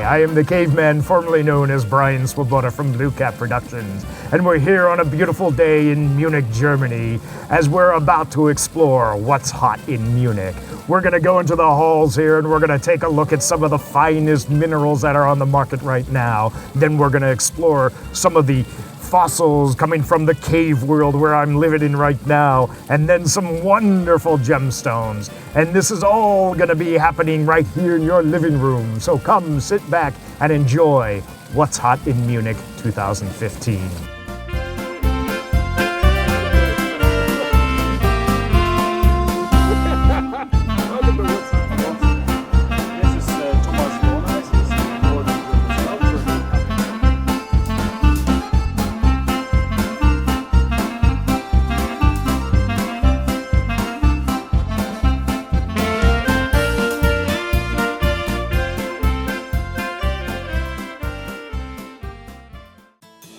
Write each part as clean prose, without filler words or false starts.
I am the caveman formerly known as Brian Swoboda from BlueCap Productions, and we're here on a beautiful day in Munich, Germany, as we're about to explore what's hot in Munich. We're gonna go into the halls here and we're gonna take a look at some of the finest minerals that are on the market right now. Then we're gonna explore some of the fossils coming from the cave world where I'm living in right now, and then some wonderful gemstones. And this is all gonna be happening right here in your living room. So come sit back and enjoy What's Hot in Munich 2015.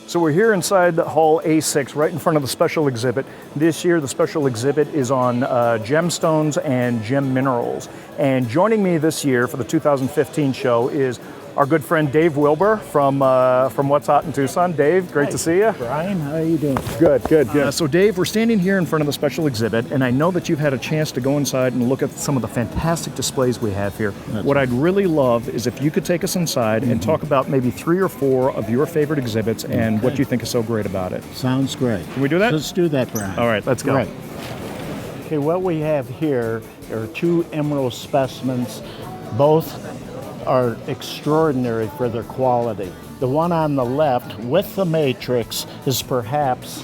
So we're here inside Hall A6, right in front of the special exhibit. This year, the special exhibit is on gemstones and gem minerals. And joining me this year for the 2015 show is our good friend Dave Wilber from What's Hot in Tucson. Dave, great to see you. Brian, how are you doing? Good. So Dave, we're standing here in front of the special exhibit, and I know that you've had a chance to go inside and look at some of the fantastic displays we have here. What I'd really love is if you could take us inside and talk about maybe 3 or 4 of your favorite exhibits and what you think is so great about it. Sounds great. Can we do that? Let's do that, Brian. All right, let's go. Right. Okay, what we have here are 2 emerald specimens. Both are extraordinary for their quality. The one on the left with the matrix is perhaps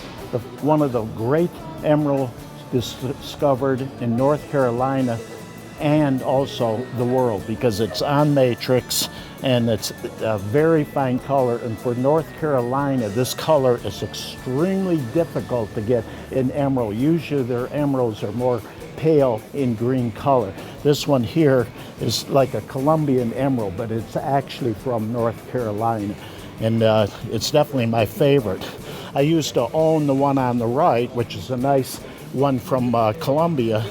one of the great emeralds discovered in North Carolina and also the world, because it's on matrix and it's a very fine color. And for North Carolina, this color is extremely difficult to get in emerald. Usually their emeralds are more pale in green color. This one here is like a Colombian emerald, but it's actually from North Carolina. And it's definitely my favorite. I used to own the one on the right, which is a nice one from Colombia.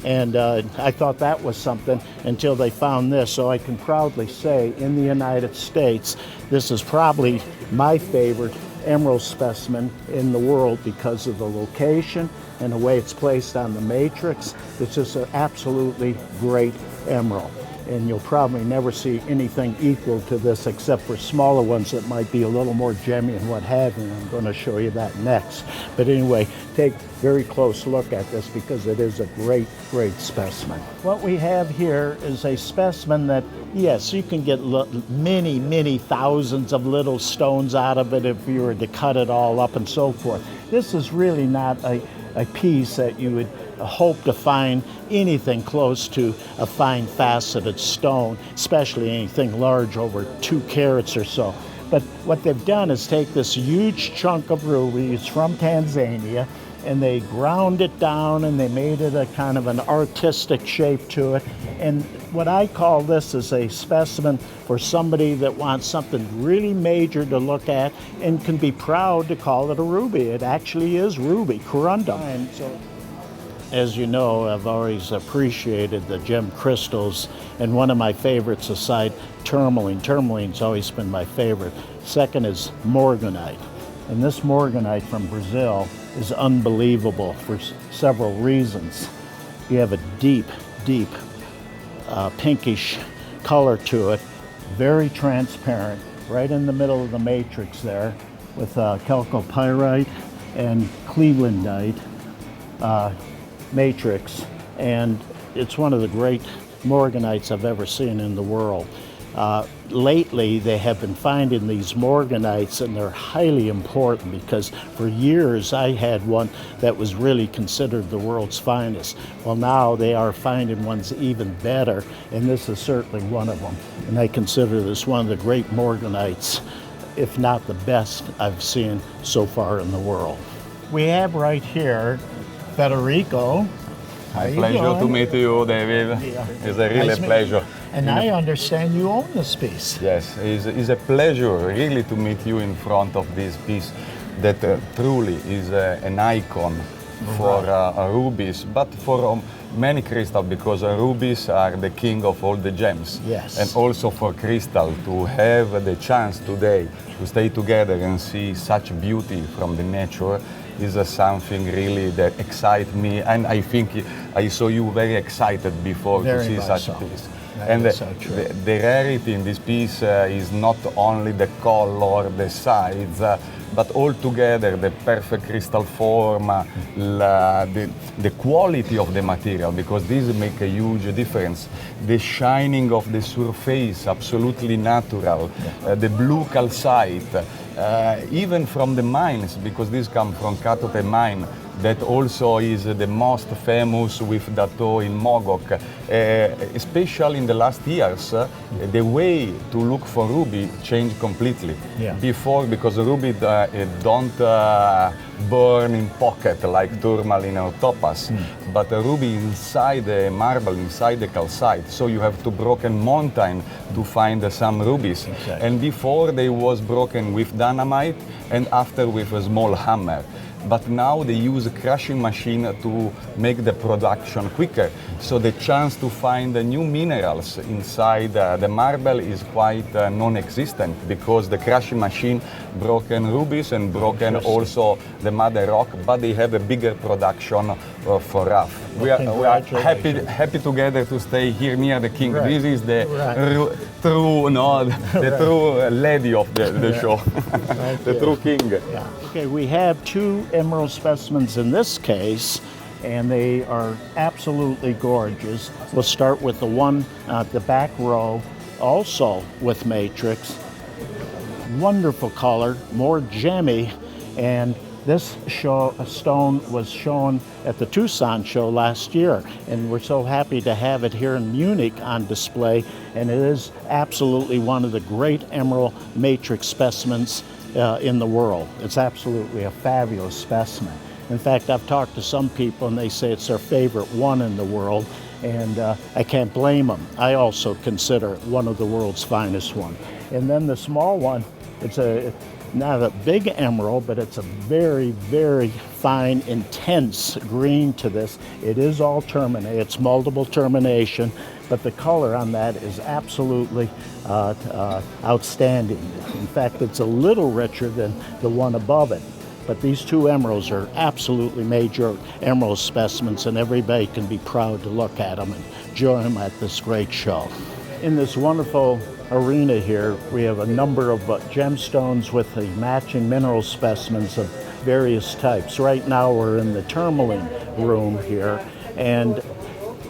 And I thought that was something until they found this. So I can proudly say in the United States, this is probably my favorite emerald specimen in the world because of the location and the way it's placed on the matrix. It's just an absolutely great emerald. And you'll probably never see anything equal to this except for smaller ones that might be a little more gemmy and what have you. I'm going to show you that next. But anyway, take a very close look at this because it is a great, great specimen. What we have here is a specimen that, yes, you can get many, many thousands of little stones out of it if you were to cut it all up and so forth. This is really not a piece that you would hope to find anything close to a fine faceted stone, especially anything large over 2 carats or so. But what they've done is take this huge chunk of rubies from Tanzania and they ground it down and they made it a kind of an artistic shape to it. And what I call this is a specimen for somebody that wants something really major to look at and can be proud to call it a ruby. It actually is ruby, corundum. As you know, I've always appreciated the gem crystals, and one of my favorites aside tourmaline. Tourmaline's always been my favorite. Second is morganite. And this morganite from Brazil is unbelievable for several reasons. You have a deep, deep pinkish color to it, very transparent, right in the middle of the matrix there with chalcopyrite and clevelandite matrix, and it's one of the great morganites I've ever seen in the world. Lately, they have been finding these morganites, and they're highly important because for years I had one that was really considered the world's finest. Well, now they are finding ones even better, and this is certainly one of them. And I consider this one of the great morganites, if not the best I've seen so far in the world. We have right here Federico. My pleasure to meet you, David. Yeah. It's a really pleasure. And I understand you own this piece. Yes, it's a pleasure really to meet you in front of this piece that truly is an icon for rubies, but for many crystals, because rubies are the king of all the gems. Yes. And also for crystal to have the chance today to stay together and see such beauty from the nature is something really that excites me, and I think I saw you very excited before Very to see much such so. a piece. That And is so true. the rarity in this piece is not only the color, the size, but altogether the perfect crystal form, the quality of the material, because this makes a huge difference. The shining of the surface, absolutely natural. The blue calcite, even from the mines, because this comes from Katote mine, that also is the most famous with Dato in Mogok. Especially in the last years, the way to look for ruby changed completely. Yeah. Before, because ruby don't burn in pocket like tourmaline or topaz, but a ruby inside the marble, inside the calcite. So you have to broken mountain to find some rubies. Exactly. And before they was broken with dynamite, and after with a small hammer. But now they use a crushing machine to make the production quicker. So the chance to find the new minerals inside the marble is quite non-existent, because the crushing machine broken rubies and broken also the mother rock, but they have a bigger production for rough. We are happy together to stay here near the king. Right. This is the Right. true, no, the true lady of the show, the true king. Yeah. Okay, we have two emerald specimens in this case, and they are absolutely gorgeous. We'll start with the one at the back row, also with matrix. Wonderful color, more gemmy, and this stone was shown at the Tucson show last year, and we're so happy to have it here in Munich on display, and it is absolutely one of the great emerald matrix specimens in the world. It's absolutely a fabulous specimen. In fact, I've talked to some people and they say it's their favorite one in the world, and I can't blame them. I also consider it one of the world's finest one. And then the small one, it's not a big emerald, but it's a very, very fine, intense green to this. It is all terminated, it's multiple termination, but the color on that is absolutely outstanding. In fact, it's a little richer than the one above it. But these two emeralds are absolutely major emerald specimens, and everybody can be proud to look at them and enjoy them at this great show. In this wonderful arena here, we have a number of gemstones with the matching mineral specimens of various types. Right now we're in the Tourmaline room here, and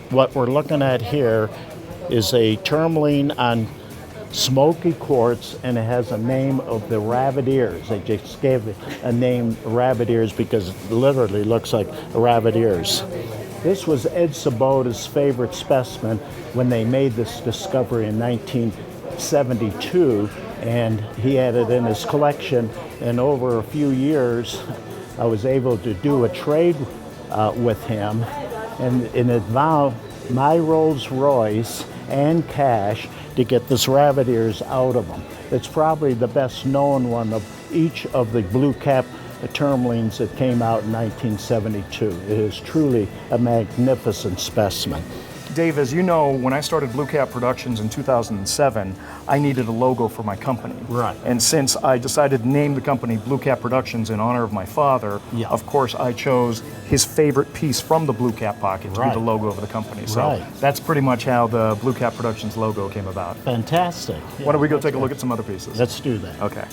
what we're looking at here is a tourmaline on smoky quartz, and it has a name of the rabbit ears. They just gave it a name, rabbit ears, because it literally looks like rabbit ears. This was Ed Sobota's favorite specimen when they made this discovery in 1972, and he had it in his collection, and over a few years I was able to do a trade with him, and it involved my Rolls Royce and cash to get this rabbit ears out of them. It's probably the best known one of each of the BlueCap tourmalines that came out in 1972. It is truly a magnificent specimen. Dave, as you know, when I started BlueCap Productions in 2007, I needed a logo for my company. Right. And since I decided to name the company BlueCap Productions in honor of my father, Yeah. of course I chose his favorite piece from the BlueCap pocket to be Right. the logo of the company. So Right. that's pretty much how the BlueCap Productions logo came about. Fantastic. Why don't we go take a look at some other pieces? Let's do that. Okay.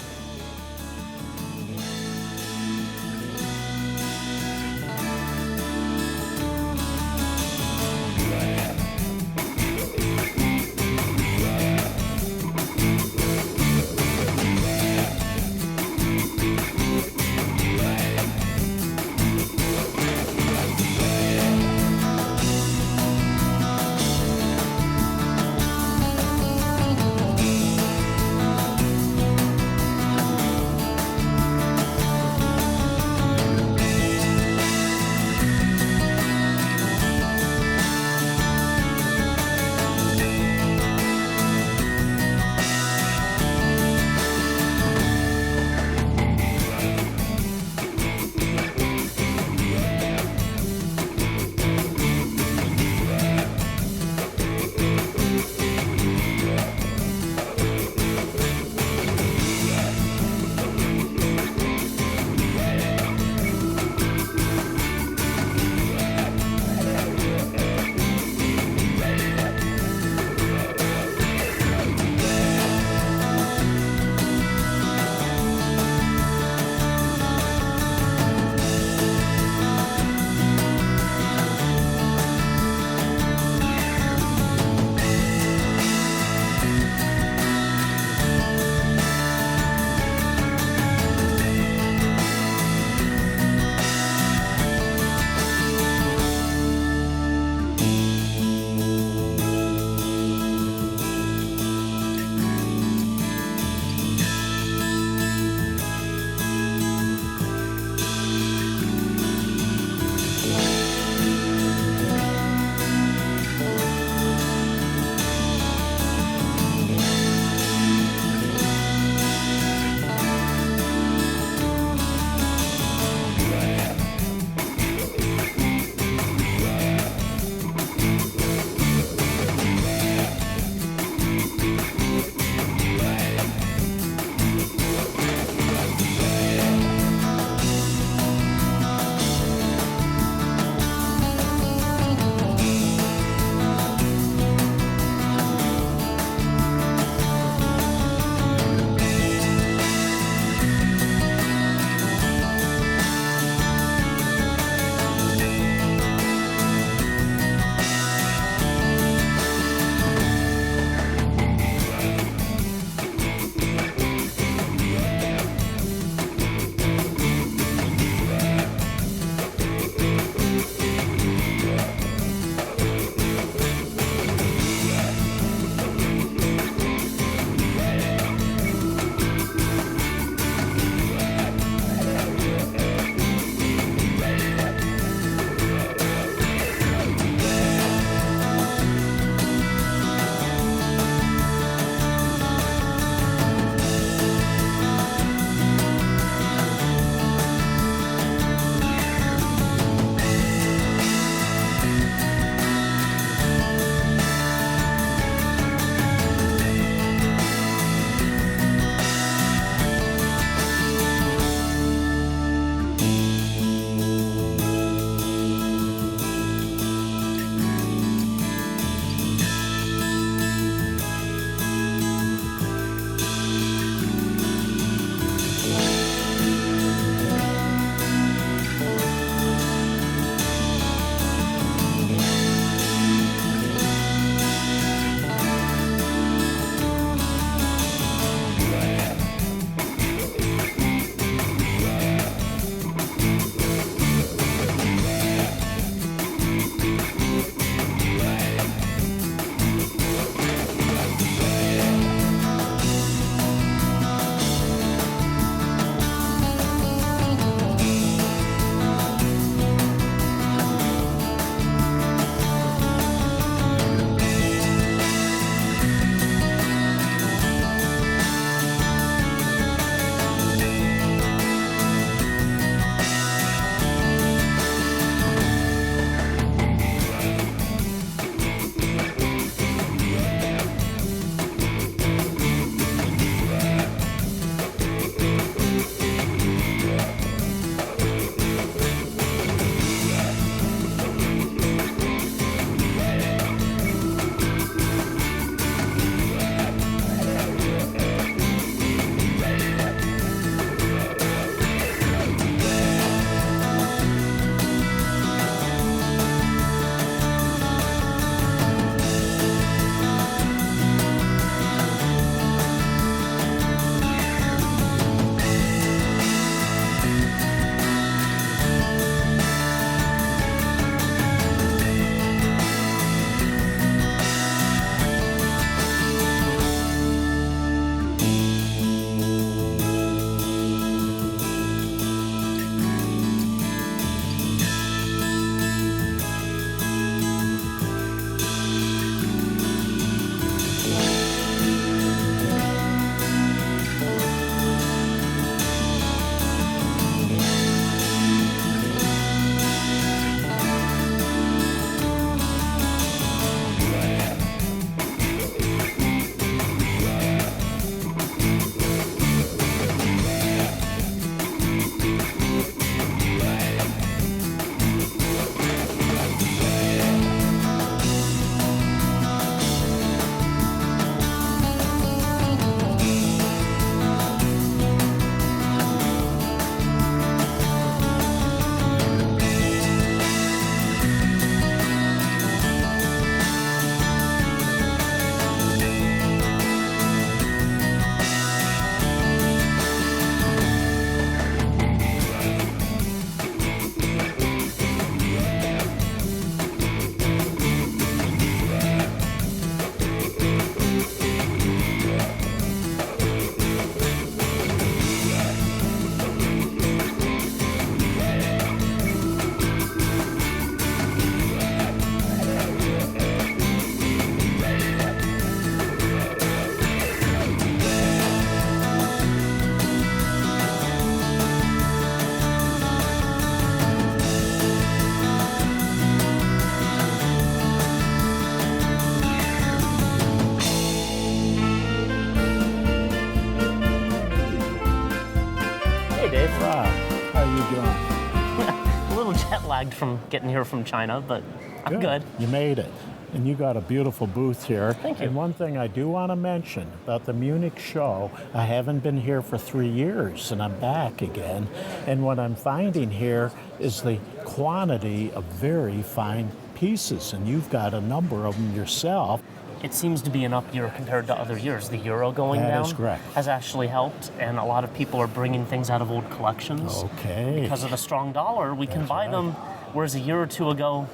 Dave. Rob, how you doing? A little jet lagged from getting here from China, but I'm good. You made it. And you got a beautiful booth here. Thank you. And one thing I do want to mention about the Munich Show, I haven't been here for 3 years, and I'm back again. And what I'm finding here is the quantity of very fine pieces, and you've got a number of them yourself. It seems to be an up year compared to other years. The euro going down That is correct. has actually helped, and a lot of people are bringing things out of old collections. Okay. Because of the strong dollar, we can buy them, whereas a year or two ago,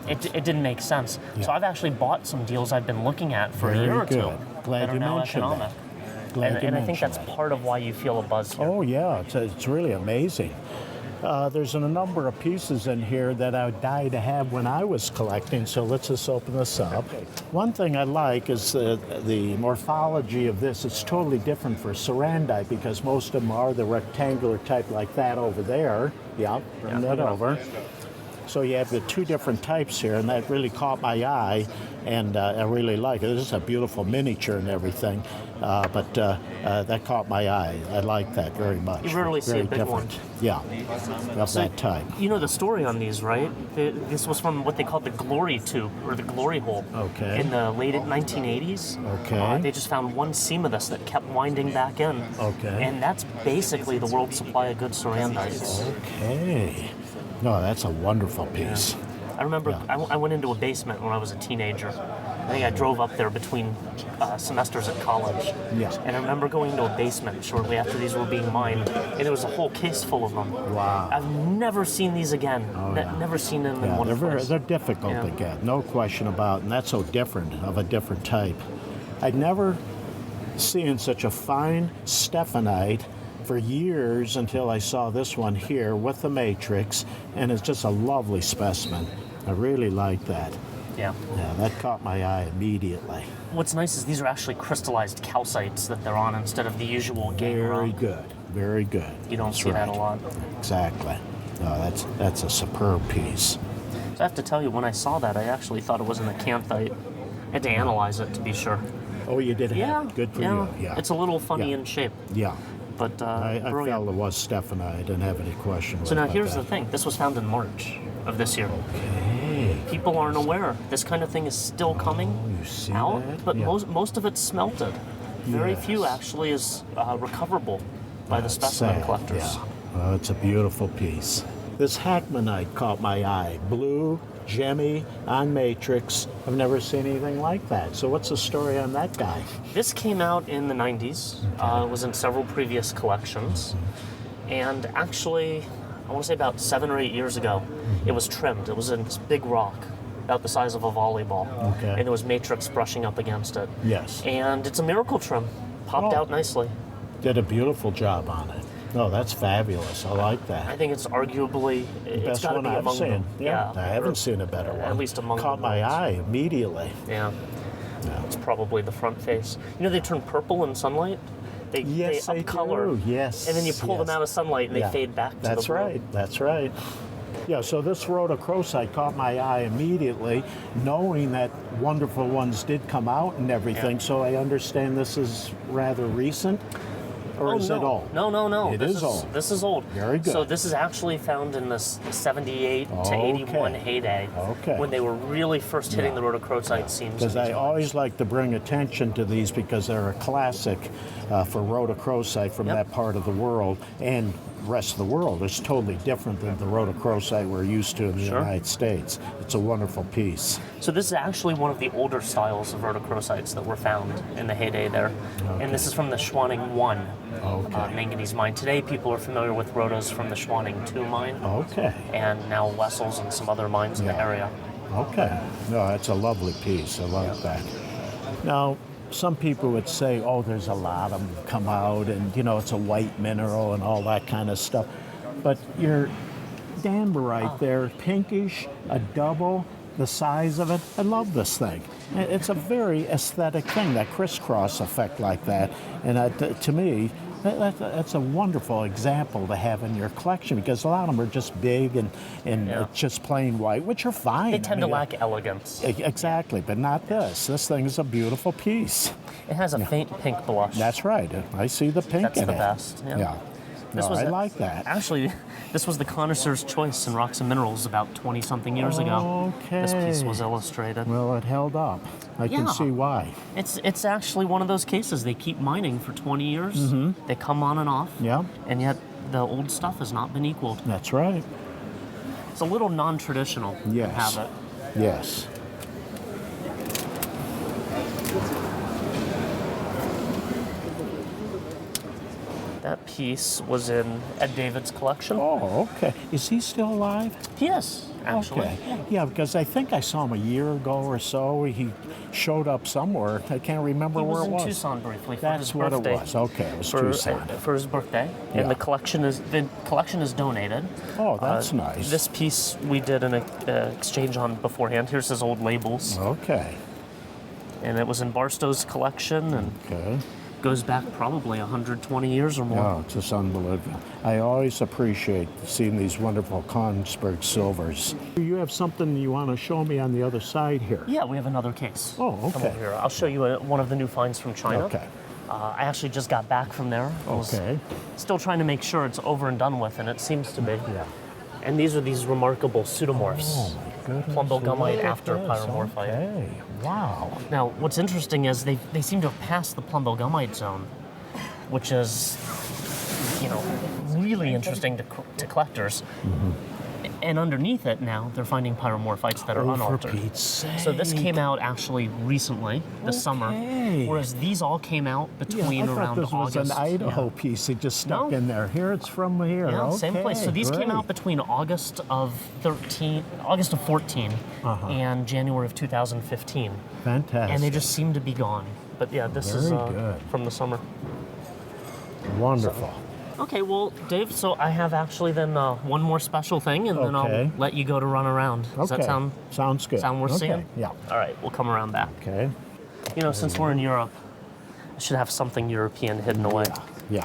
it didn't make sense. Yeah. So I've actually bought some deals I've been looking at for a Very year or good. two Glad that are you now mentioned economic. that. Glad you And I think mentioned that's that. part of why you feel a buzz here. Oh yeah, it's really amazing. There's a number of pieces in here that I would die to have when I was collecting, so let's just open this up. One thing I like is the morphology of this. It's totally different for cerandite because most of them are the rectangular type like that over there. Yeah, bring that over. So you have the two different types here, and that really caught my eye, and I really like it. This is a beautiful miniature and everything, but that caught my eye. I like that very much. You rarely see a Very big one. Yeah, of that type. You know the story on these, right? This was from what they called the glory tube, or the glory hole. Okay. In the late 1980s. Okay. They just found one seam of this that kept winding back in. Okay. And that's basically the world's supply of good cerandites. Okay. No, that's a wonderful piece. I remember Yeah. I went into a basement when I was a teenager. I think I drove up there between semesters at college. Yeah. And I remember going into a basement shortly after these were being mined, and there was a whole case full of them. Wow. I've never seen these again. Never seen them in Yeah, one place. they're difficult Yeah. to get, no question about it, and that's so different, of a different type. I'd never seen such a fine stephanite for years until I saw this one here with the matrix, and it's just a lovely specimen. I really like that. Yeah. Yeah, that caught my eye immediately. What's nice is these are actually crystallized calcites that they're on instead of the usual gang Very rock. good, very good. You don't That's see that a right. lot. Exactly. No, that's a superb piece. So I have to tell you, when I saw that, I actually thought it was an acanthite. I had to analyze it to be sure. Oh, you did have Yeah. it. Good for yeah. you. Yeah. It's a little funny Yeah. in shape, Yeah. but I brilliant. felt it was Stephanite. I didn't have any questions. So now about here's that. the thing. This was found in March of this year. Hey, People aren't aware. This kind of thing is still coming you see out, that? but Yeah. most of it's smelted. Very Yes. few actually is recoverable by the specimen sad, collectors. Yeah. Oh, it's a beautiful piece. This Hackmanite caught my eye. Blue, gemmy, on matrix. I've never seen anything like that. So what's the story on that guy? This came out in the 90s. It was in several previous collections. And actually, I want to say about 7 or 8 years ago, it was trimmed. It was in this big rock, about the size of a volleyball. Okay. And there was matrix brushing up against it. Yes. And it's a miracle trim. Popped Oh. out nicely. Did a beautiful job on it. No, that's fabulous. I like that. I think it's arguably, it's Best got to one be I've among seen. them. Yeah, I or haven't seen a better one. At least among Caught the my ones. eye immediately. Yeah. It's probably the front face. You know they turn purple in sunlight? They They up color. do. Yes. And then you pull them yes. out of sunlight and they Yeah. fade back to That's the blue. right. That's right. Yeah, so this rhodochrosite caught my eye immediately, knowing that wonderful ones did come out and everything. Yeah. So I understand this is rather recent, or is no. it old? No. It This is old. This is old. Very good. So this is actually found in the 78 to 81 Okay. heyday, Okay. when they were really first hitting Yeah. the rhodochrosite seams. Because in I these always like to bring attention to these because they're a classic for rhodochrosite from Yep. that part of the world, and the rest of the world. It's totally different than the rhodochrosite we're used to in the Sure. United States. It's a wonderful piece. So this is actually one of the older styles of rhodochrosites that were found in the heyday there. And this is from the Schwanning 1 Okay. manganese mine. Today people are familiar with rhodos from the Schwanning 2 mine, Okay. and now Watzl's and some other mines in the Yeah. area. Okay. No, that's a lovely piece. I like that. Now, some people would say, oh, there's a lot of them come out and, you know, it's a white mineral and all that kind of stuff. But your danbarite there, pinkish, a double, the size of it, I love this thing. It's a very aesthetic thing, that crisscross effect like that. And to me, that's a wonderful example to have in your collection because a lot of them are just big and Yeah. just plain white, which are fine. They tend I to mean, lack elegance. Exactly, but not this. This thing is a beautiful piece. It has a faint pink blush. That's right. I see the pink That's in the it. best, yeah. This No, was I a- like that. Actually, this was the connoisseur's choice in rocks and minerals about 20-something years ago. Okay. This piece was illustrated. Well, it held up. I can Yeah. see why. It's actually one of those cases. They keep mining for 20 years. They come on and off. Yeah, And yet the old stuff has not been equaled. that's right. It's a little non-traditional to Yes. have it. Yes. That piece was in Ed David's collection. Oh, okay. Is he still alive? Yes, actually. Okay. Yeah, because I think I saw him a year ago or so. He showed up somewhere. I can't remember He where was it in was. Tucson briefly for That's his what birthday. it was. Okay, it was For, Tucson. for his birthday, Yeah. and the collection is donated. Oh, that's nice. This piece we did an exchange on beforehand. Here's his old labels, Okay. and it was in Barstow's collection, and Okay. goes back probably 120 years or more. Oh, it's just unbelievable. I always appreciate seeing these wonderful Konigsberg silvers. You have something you want to show me on the other side here? Yeah, we have another case. Oh, Come okay. over here. I'll show you one of the new finds from China. Okay. I actually just got back from there. I was Okay. still trying to make sure it's over and done with, and it seems to be. Yeah. And these are these remarkable pseudomorphs. Oh, my goodness. Plumbogumite Look at after this. pyromorphite. Okay. Wow. Now, what's interesting is they seem to have passed the plumbogumite zone, which is, really interesting to collectors. And underneath it now, they're finding pyromorphites that are Oh, unaltered. for Pete's sake. So this came out actually recently, this summer, Okay. whereas these all came out between I thought around this was August. an Idaho Yeah. piece that just stuck No. in there. Here it's from here. Yeah, Okay, same place. So these came great. out between August of 14 and January of 2015. Fantastic. And they just seem to be gone. But yeah, this is Very good. from the summer. Wonderful. Okay, well, Dave, so I have actually then one more special thing, and then Okay. I'll let you go to run around. Does Okay. that Sounds good. sound worth Okay. seeing? Yeah. All right, we'll come around back. Okay. Since we're in Europe, I should have something European hidden away. Yeah.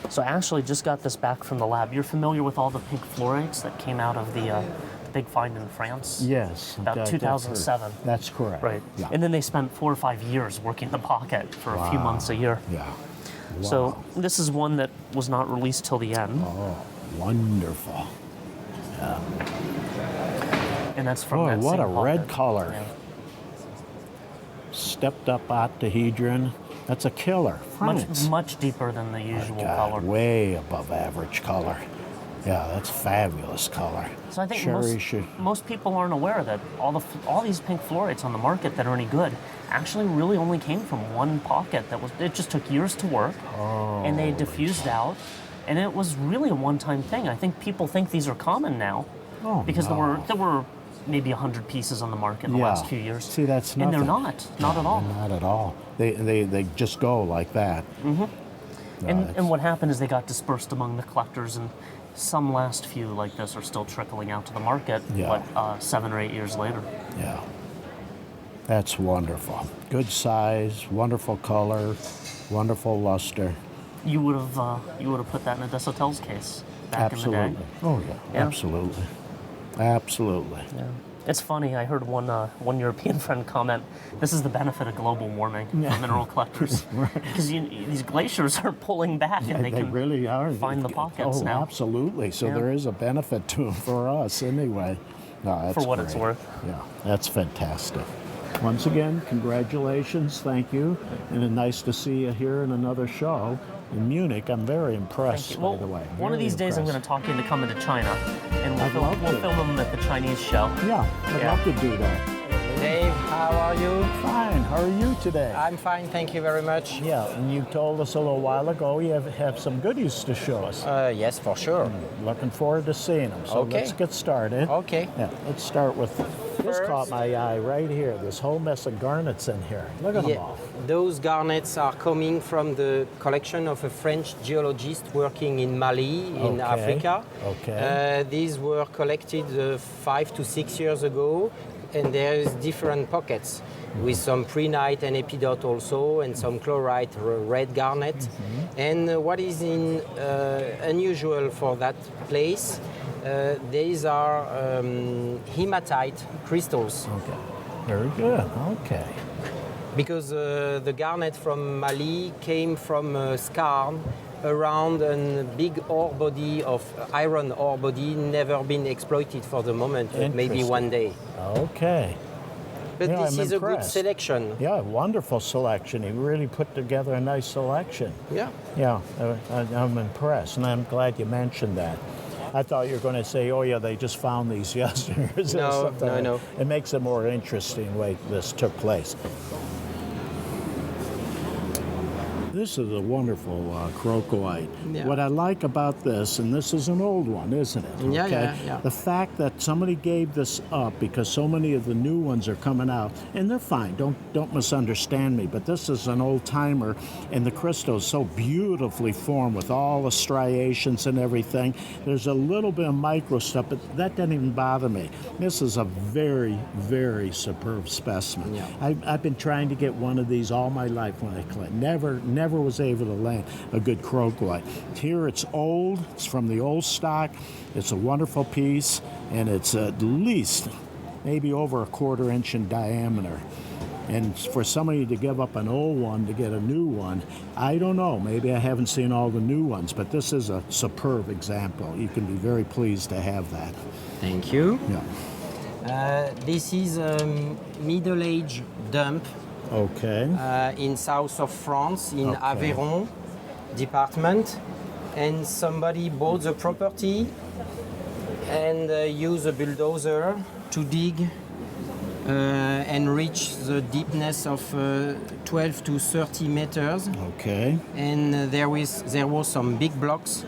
So I actually just got this back from the lab. You're familiar with all the pink fluorides that came out of the big find in France? Yes. About 2007. That's correct. Right. Yeah. And then they spent 4 or 5 years working the pocket for a few months a year. Yeah. Wow. So this is one that was not released till the end. Oh, wonderful. And that's from Oh, that what same a red pocket. color. Yeah. Stepped up octahedron. That's a killer. France. Much deeper than the usual God, color. way above average color. Yeah, that's fabulous color. So I think Sherry should. most people aren't aware that all these pink fluorides on the market that are any good actually really only came from one pocket. It just took years to work, and they diffused out, and it was really a one-time thing. I think people think these are common now because there were maybe 100 pieces on the market in the last few years. See, that's and nothing. they're not at all. Not at all. They just go like that. And what happened is they got dispersed among the collectors, and some last few like this are still trickling out to the market, Yeah. 7 or 8 years later. Yeah. That's wonderful. Good size, wonderful color, wonderful luster. You would have put that in a Desautel's case back Absolutely. in the day. Oh yeah. Yeah. Absolutely. Absolutely. Yeah. It's funny. I heard one European friend comment, "This is the benefit of global warming for mineral collectors, because these glaciers are pulling back and they can really are. find the pockets now." Absolutely. So Yeah. there is a benefit to them for us anyway. No, that's For what it's great. worth. Yeah, that's fantastic. Once again, congratulations. Thank you. And it's nice to see you here in another show in Munich. I'm very impressed, Well, by the way. one of Very these days I'm going impressed. to talk you into coming to China, and I'd love we'll to. film them at the Chinese show. Yeah, I'd Yeah. love to do that. Dave, how are you? Fine. How are you today? I'm fine, thank you very much. Yeah, and you told us a little while ago you have some goodies to show us. Yes, for sure. Looking forward to seeing them. So Okay. let's get started. Okay. Yeah, let's start with this. First- Caught my eye right here. This whole mess of garnets in here. Look at them all. Those garnets are coming from the collection of a French geologist working in Mali, in Okay. Africa. Okay. These were collected 5 to 6 years ago, and there is different pockets with some prehnite and epidot also, and some chlorite red garnet. And what is unusual for that place, these are hematite crystals. Okay. Very good. Okay. Because the garnet from Mali came from a skarn around a big ore body of iron ore body, never been exploited for the moment, but maybe one day. Okay. But Yeah, this I'm is a good impressed. selection. Yeah, wonderful selection. He really put together a nice selection. Yeah. Yeah, I'm impressed, and I'm glad you mentioned that. I thought you were going to say, oh yeah, they just found these yesterday. or No, something. no. It makes it more interesting the way this took place. This is a wonderful crocoite. Yeah. What I like about this, and this is an old one, isn't it? Yeah. The fact that somebody gave this up because so many of the new ones are coming out, and they're fine. Don't misunderstand me, but this is an old timer, and the crystal is so beautifully formed with all the striations and everything. There's a little bit of micro stuff, but that doesn't even bother me. This is a very, very superb specimen. Yeah. I've been trying to get one of these all my life when I collect. Never was able to land a good crocoite. Here it's old, it's from the old stock, it's a wonderful piece, and it's at least maybe over a 1/4 inch in diameter. And for somebody to give up an old one to get a new one, I don't know, maybe I haven't seen all the new ones, but this is a superb example. You can be very pleased to have that. Thank you. Yeah. This is a middle-age dump Okay. in south of France, in Okay. Aveyron department, and somebody bought the property and used a bulldozer to dig and reach the deepness of 12 to 30 meters. Okay. And there was some big blocks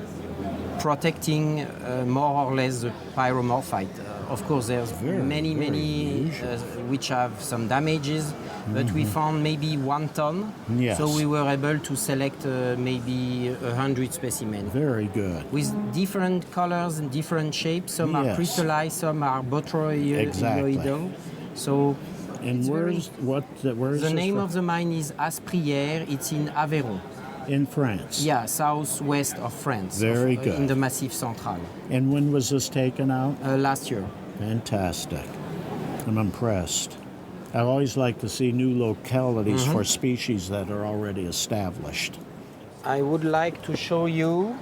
protecting more or less the pyromorphite. Of course, there's many which have some damages, but we found maybe 1 ton. Yes. So we were able to select maybe 100 specimens. Very good. With different colors and different shapes. Some are Yes. crystallized, some are botryoidal. Exactly. So And where's the this name from? of the mine is Asprières. It's in Aveyron. In France. Yeah, southwest of France. Very good. In the Massif Central. And when was this taken out? Last year. Fantastic. I'm impressed. I always like to see new localities for species that are already established. I would like to show you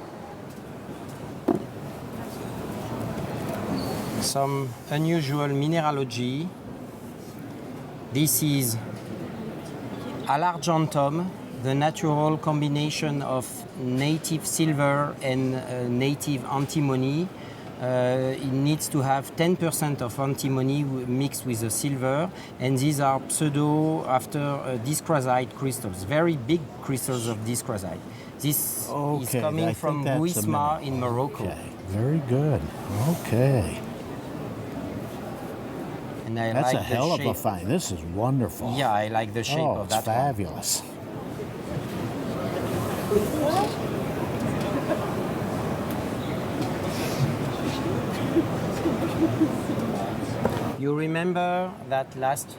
some unusual mineralogy. This is Alargentum, the natural combination of native silver and native antimony. It needs to have 10% of antimony mixed with the silver, and these are pseudo after dyscrasite crystals, very big crystals of dyscrasite. This is coming from Guisma in Morocco. Okay, very good. Okay. And I That's like a hell the of a shape. find. This is wonderful. Yeah, I like the shape Oh, of it's that one. fabulous. You remember that last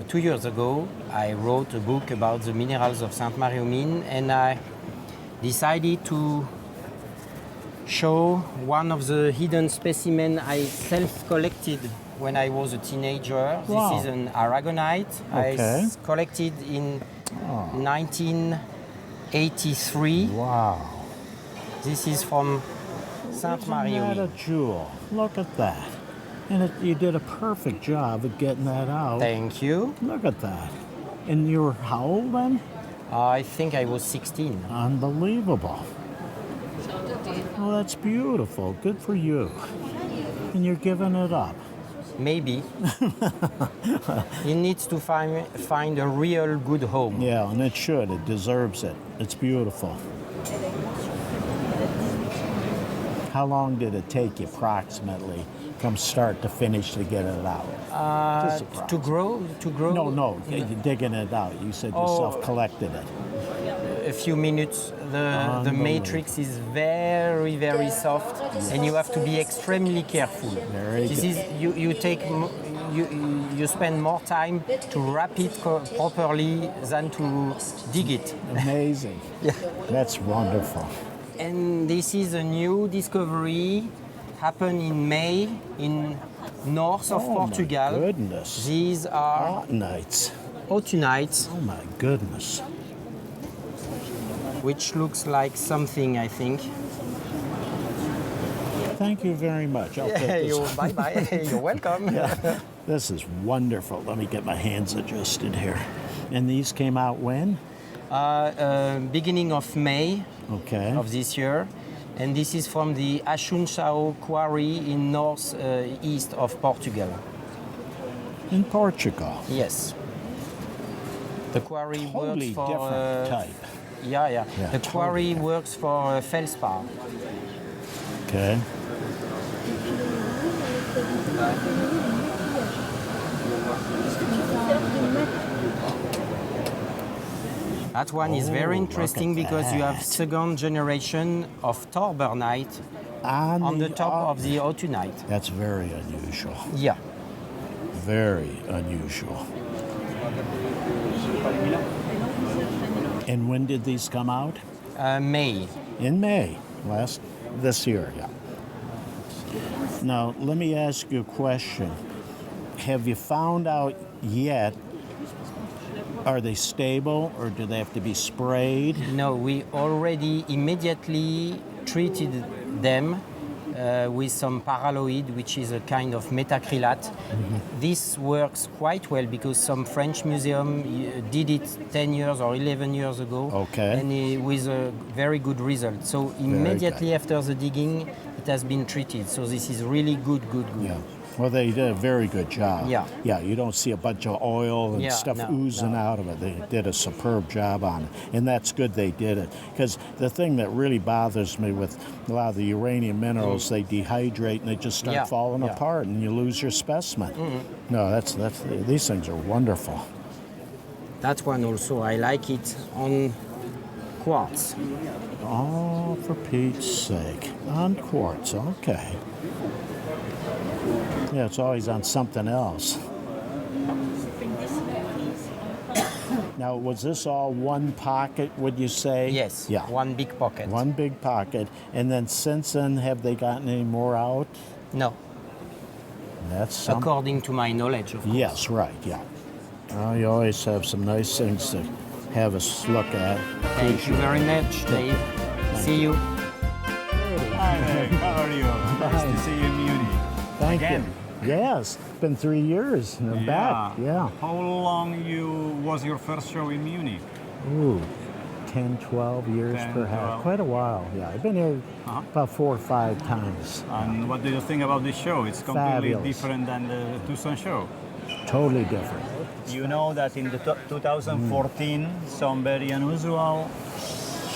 2 years ago, I wrote a book about the minerals of Sainte-Marie-aux-Mines, and I decided to show one of the hidden specimens I self-collected when I was a teenager. Wow. This is an aragonite Okay. I collected in 1983. Wow. This is from Isn't Sainte-Marie-aux-Mines. that a jewel? Look at that. And you did a perfect job of getting that out. Thank you. Look at that. And you were how old then? I think I was 16. Unbelievable. Oh, that's beautiful. Good for you. And you're giving it up. Maybe. It needs to find a real good home. Yeah, and it should. It deserves it. It's beautiful. How long did it take you approximately from start to finish to get it out? To grow? No, digging it out. You said you self-collected it. A few minutes. The matrix is very, very soft, and you have to be extremely careful. Very this good. is you spend more time to wrap it properly than to dig it. Amazing. Yeah. That's wonderful. And this is a new discovery, happened in May in north of Portugal. My goodness. These are Augenites. autunites. Oh my goodness. which looks like something, I think. Thank you very much. I'll take this. Bye-bye. You're welcome. This is wonderful. Let me get my hands adjusted here. And these came out when? Beginning of May Okay. of this year. And this is from the Arkenstone quarry in northeast of Portugal. In Portugal. Yes. The quarry Totally works for... different type. Yeah. The totally quarry different. works for feldspar. Okay. That one is very interesting look at because you have that. second generation of Tourmaline on the top of the autunite. That's very unusual. Yeah. Very unusual. And when did these come out? May. In May, this year, yeah. Now, let me ask you a question. Have you found out yet, are they stable or do they have to be sprayed? No, we already immediately treated them with some paraloid, which is a kind of metacrylate. This works quite well because some French museum did it 10 years or 11 years ago, Okay. and with a very good result. So immediately after the digging, it has been treated. So this is really good. Yeah. Well, they did a very good job. Yeah. Yeah, you don't see a bunch of oil and Yeah, stuff no, oozing no. out of it. They did a superb job on it. And that's good they did it. Because the thing that really bothers me with a lot of the uranium minerals, they dehydrate and they just start Yeah, falling yeah. apart and you lose your specimen. No, that's these things are wonderful. That one also, I like it on quartz. Oh, for Pete's sake. On quartz, okay. Yeah, it's always on something else. Now, was this all one pocket, would you say? Yes, Yeah. one big pocket. One big pocket. And then since then, have they gotten any more out? No, That's something. according to my knowledge, of course. Yes, right, yeah. Oh, you always have some nice things to have us look at. Thank you very much, Dave. See you. Hi there, how are you? Nice to see you in Munich. Thank Again. you. Yes, it's been 3 years and I'm back. Yeah. How long was your first show in Munich? Ooh, 10, 12 years 10, perhaps. 12. Quite a while, yeah. I've been here about 4 or 5 times. And what do you think about this show? It's completely Fabulous. different than the Tucson show. Totally different. You know that in the 2014, some very unusual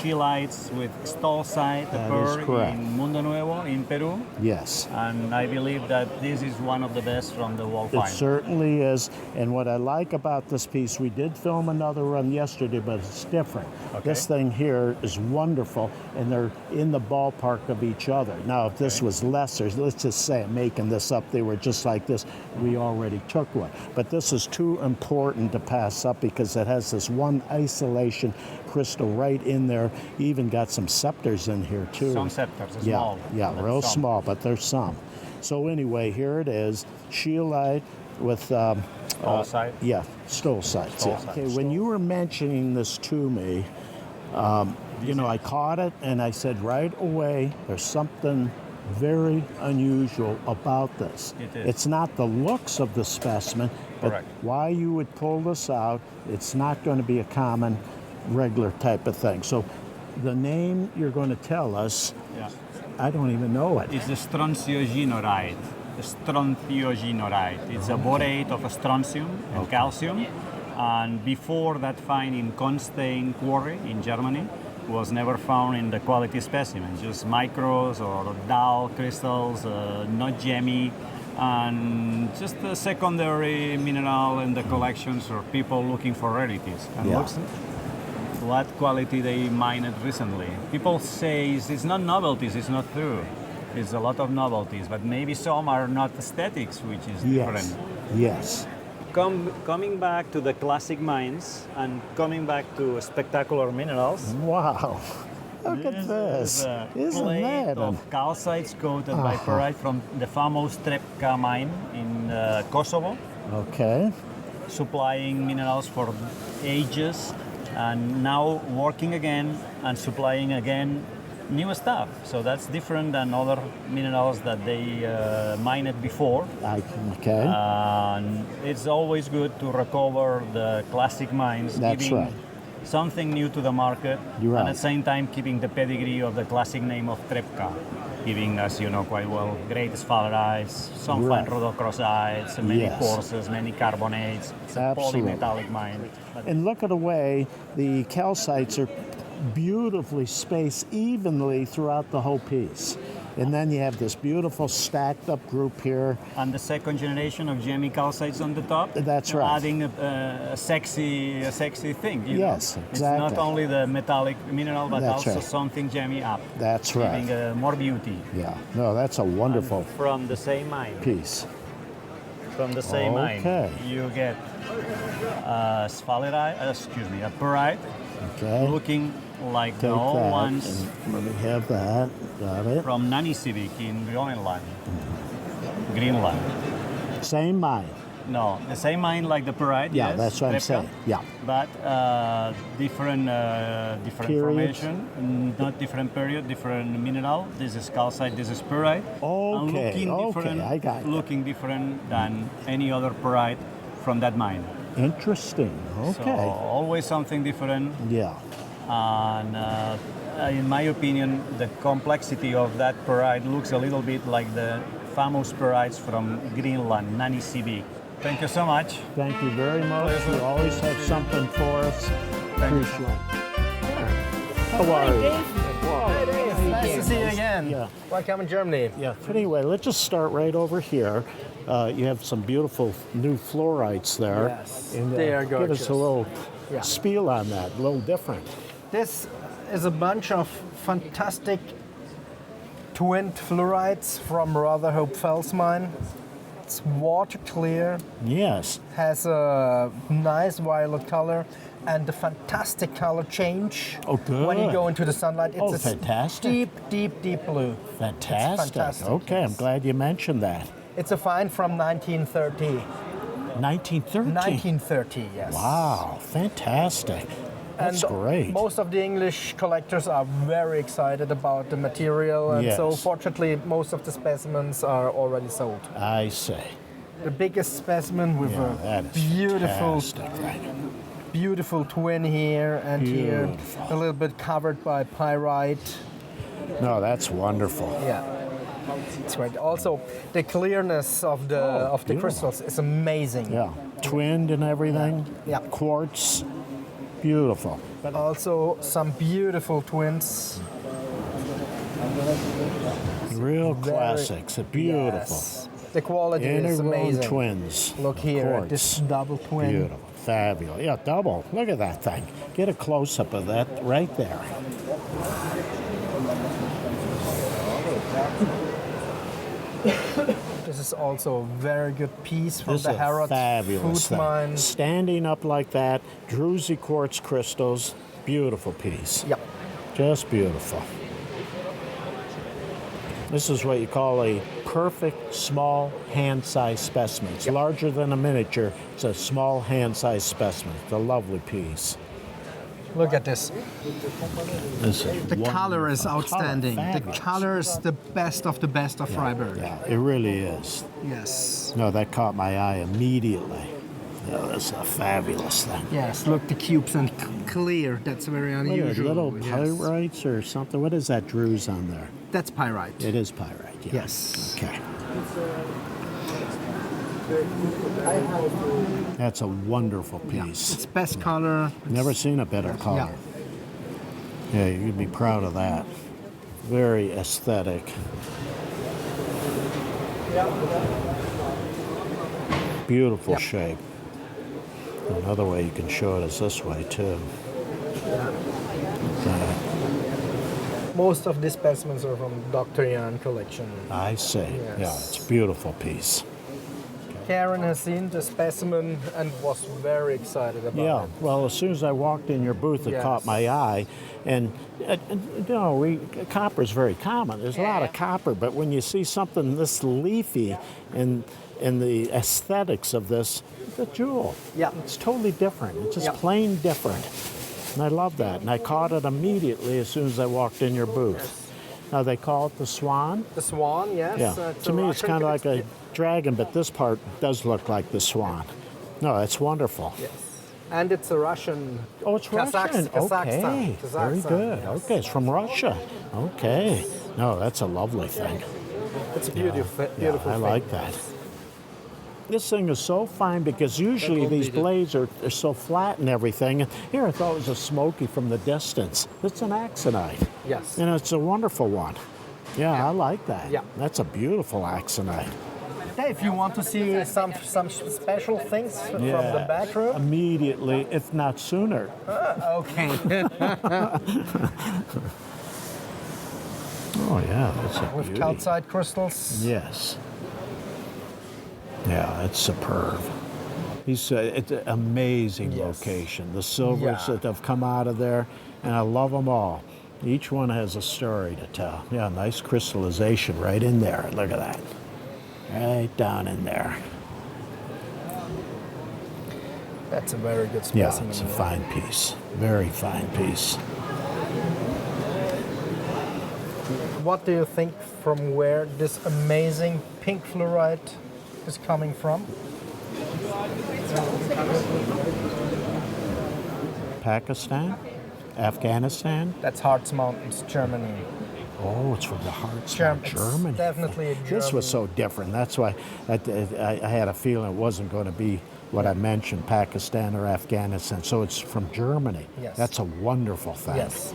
lights with stolzite That is occur correct. in Mundo Nuevo in Peru. Yes. And I believe that this is one of the best from the wall It find. certainly is. And what I like about this piece, we did film another run yesterday, but it's different. This thing here is wonderful, and they're in the ballpark of each other. Now, if this was lesser, let's just say I'm making this up, they were just like this, we already took one. But this is too important to pass up because it has this one isolation crystal right in there. Even got some scepters in here too. Some scepters, Yeah, small. yeah, but real some. small, but there's some. So anyway, here it is, scheelite with Stolzite. yeah, stolzites. Yeah. Stolzite. Okay, when you were mentioning this to me, you know, I caught it and I said right away, there's something very unusual about this. It is. It's not the looks of the specimen, but Correct. why you would pull this out, it's not going to be a common, regular type of thing. So the name you're going to tell us, Yeah. I don't even know it. It's the strontiognorite. The strontiognorite. It's a borate of strontium and calcium. And before that find in Konstein quarry in Germany was never found in the quality specimens, just micros or dull crystals, not gemmy, and just a secondary mineral in the collections or people looking for rarities. And Yeah. looks what quality they mined recently. People say it's not novelties, it's not true. It's a lot of novelties, but maybe some are not aesthetics, which is different. Yes. Coming back to the classic mines and coming back to spectacular minerals. Wow. Look at this. Is a Isn't plate that of calcites coated by pyrite from the famous Trepka mine in Kosovo, okay? supplying minerals for ages and now working again and supplying again new stuff. So that's different than other minerals that they mined before. Okay. And it's always good to recover the classic mines, That's giving right. something new to the market, You're right. and at the same time keeping the pedigree of the classic name of Trepka, giving, as you know quite well, great sphalerized, some Right. fine rhodochrosites, many Yes. courses, many carbonates. It's a Absolutely. polymetallic mine. But And look at the way the calcites are beautifully spaced evenly throughout the whole piece. And then you have this beautiful stacked up group here. and the second generation of GME calcites on the top. That's right. Adding a sexy thing. You Yes, know? exactly. It's not only the metallic mineral, but That's also right. something GME up. That's Giving right. more beauty. Yeah. No, that's a wonderful From the same mine. piece. From the same mine, Okay. you get a pyrite, Okay. looking like Take the old that. ones And let me have that. Got it. from Nanisivik in Greenland. Greenland. Same mine. No, the same mine like the pyrite. Yeah, yes, that's what I'm Trepka, saying. Yeah. But different Period. formation, not different period, different mineral. This is calcite, this is pyrite. And Okay, looking okay, different, I got you. looking different than any other pyrite from that mine. Interesting. So Okay. always something different. Yeah. And in my opinion, the complexity of that pyrite looks a little bit like the famous pyrites from Greenland, Nanisivik. Thank you so much. Thank you very much. You always have something for us. Appreciate it. How are you? Nice to see you again. Yeah. Welcome in Germany. Yeah. Anyway, let's just start right over here. You have some beautiful new fluorites there. Yes, And, they are give us gorgeous. a little Yeah. spiel on that, a little different. This is a bunch of fantastic twinned fluorites from Rotherhope Fells mine. It's water clear, Yes. has a nice violet color, and a fantastic color change Oh, good. when you go into the sunlight. It's Oh, a fantastic. deep, deep, deep blue. Fantastic. fantastic, Okay, I'm yes. glad you mentioned that. It's a find from 1930. 1913. 1930, yes. Wow, fantastic. That's And great. most of the English collectors are very excited about the material, and so Yes. fortunately, most of the specimens are already sold. I see. The biggest specimen with Yeah, that a is beautiful, fantastic. Right. beautiful twin here and here, Beautiful. a little bit covered by pyrite. No, that's wonderful. Yeah, it's great. Also, the clearness of the beautiful. crystals is amazing. Yeah, twinned and everything. Yeah. Quartz, beautiful. But also some beautiful twins. Real Very- classics, beautiful. Yes. The quality is Inner room amazing. twins. Look here, at Quartz. this double twin. Beautiful, fabulous. Yeah, double. Look at that thing. Get a close up of that right there. This is also a very good piece from This the is a Harrods fabulous food thing. mine. Standing up like that, druzy quartz crystals, beautiful piece. Yep. Just beautiful. This is what you call a perfect small hand-sized specimen. It's larger than a miniature. It's a small hand-sized specimen. It's a lovely piece. Look at this. This is The color is wonderful. outstanding. Color, The fabulous. color is the best of the best of Freiburg. Yeah, it really is. Yes. No, that caught my eye immediately. Yeah, that's a fabulous thing. Yes, look, the cubes and clear. That's very What are unusual. little Yes. pyrites or something? What is that druze on there? That's pyrite. It is pyrite, yeah. Yes. Okay. That's a wonderful piece. It's best color. Never seen a better color. Yeah, you can be proud of that. Very aesthetic. Beautiful Yep. shape. Another way you can show it is this way too. Most of these specimens are from Dr. Jan collection. I see. Yes. Yeah, it's a beautiful piece. Karin has seen the specimen and was very excited about Yeah, it. well, as soon as I walked in your booth, it Yes. caught my eye. And copper is very common. There's a lot of copper, but when you see something this leafy and the aesthetics of this, the jewel, Yeah. it's totally different. It's just Yeah. plain different. And I love that. And I caught it immediately as soon as I walked in your booth. Now they call it the swan? The swan, yes. Yeah. It's To a me, it's Russian kind of like a dragon, but this part does look like the swan. No, it's wonderful. Yes. And it's a Russian. Oh, it's Russian. Okay. Very good. Yes. Okay, it's from Russia. Okay. No, that's a lovely thing. It's a beautiful, Yeah, beautiful I thing. like that. This thing is so fine because usually these blades are so flat and everything. And here I thought it was a smoky from the distance. It's an axonite. Yes. And it's a wonderful one. Yeah, I like that. Yeah. That's a beautiful axonite. Hey, if you want to see some special things from the back room. Immediately, if not sooner. Okay. Oh yeah, that's a With beauty. calcite crystals. Yes. Yeah, it's superb. It's an amazing location. The silvers that have come out of there, and I love them all. Each one has a story to tell. Yeah, nice crystallization right in there. Look at that. Right down in there. That's a very good Yeah, specimen. it's a fine piece. Very fine piece. What do you think from where this amazing pink fluorite is coming from? Pakistan? Afghanistan? That's Harz Mountains, Germany. Oh, it's from the Harz It's Germany. definitely a This was so different. That's why I had a feeling it wasn't going to be what I mentioned, Pakistan or Afghanistan. So it's from Germany. Yes. That's a wonderful thing. Yes.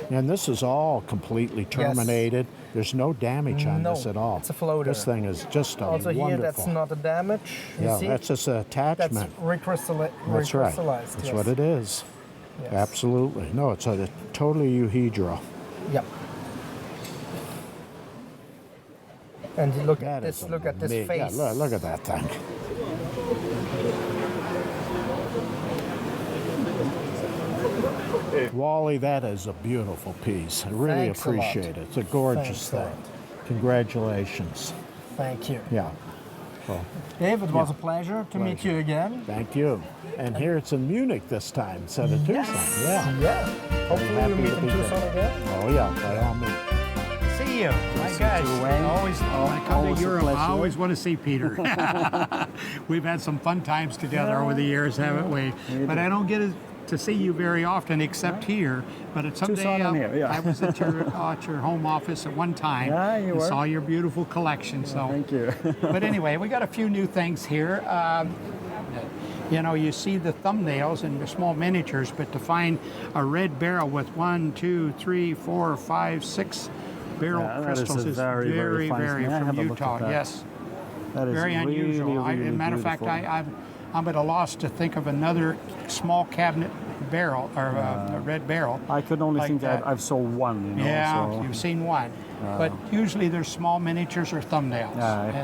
And this is all completely terminated. There's no damage on No, this at all. it's a floater. This thing is just a Also wonderful. here, that's not a damage. You yeah, see? that's just an attachment. That's recrystallized. That's right. That's what it is. Yes. Absolutely. No, it's a totally euhedral. Yep. And you look That at is this. Look at this amazing. face. Yeah, look at that thing. Wally, that is a beautiful piece. I really Thanks a lot. appreciate it. It's a gorgeous Thanks a thing. Congratulations. Thank you. Yeah. Well, Dave, it was a pleasure to meet you again. thank you. And here it's in Munich this time instead of Tucson. Yeah. Yeah. Hopefully happy we meet to in be Tucson there. again. Oh, yeah, by all means. See you. My guys, always when I come to Europe, I always want to see Peter. We've had some fun times together over the years, haven't we? But I don't get to see you very often except here. But at someday I was at your home office at one time and saw your beautiful collection. So thank you. But anyway, we got a few new things here. You know, you see the thumbnails and the small miniatures, but to find a red barrel with 1, 2, 3, 4, 5, 6 barrel crystals is very, very from Utah. Yes, that is very unusual. Really, matter of fact, I'm at a loss to think of another small cabinet barrel or a red barrel. I could only like think that. I've saw one. You know, Yeah, so. you've seen one. But usually there's small miniatures or thumbnails.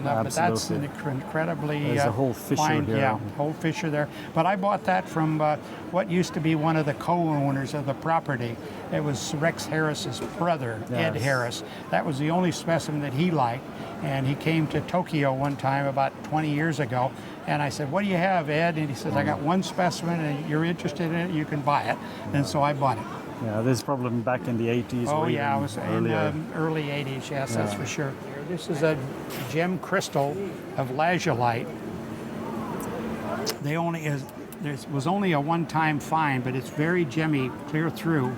But that's an incredibly There's a whole fissure fine, here. yeah, whole fissure there. But I bought that from what used to be one of the co-owners of the property. It was Rex Harris's brother, Ed Harris. That was the only specimen that he liked. And he came to Tokyo one time about 20 years ago. And I said, "What do you have, Ed?" And he says, "I got one specimen, and you're interested in it, you can buy it." And so I bought it. Yeah, this is probably back in the 80s. Oh or yeah, even it was earlier. in the early 80s, yes, that's for sure. This is a gem crystal of lazulite. There was only a one-time find, but it's very gemmy, clear through.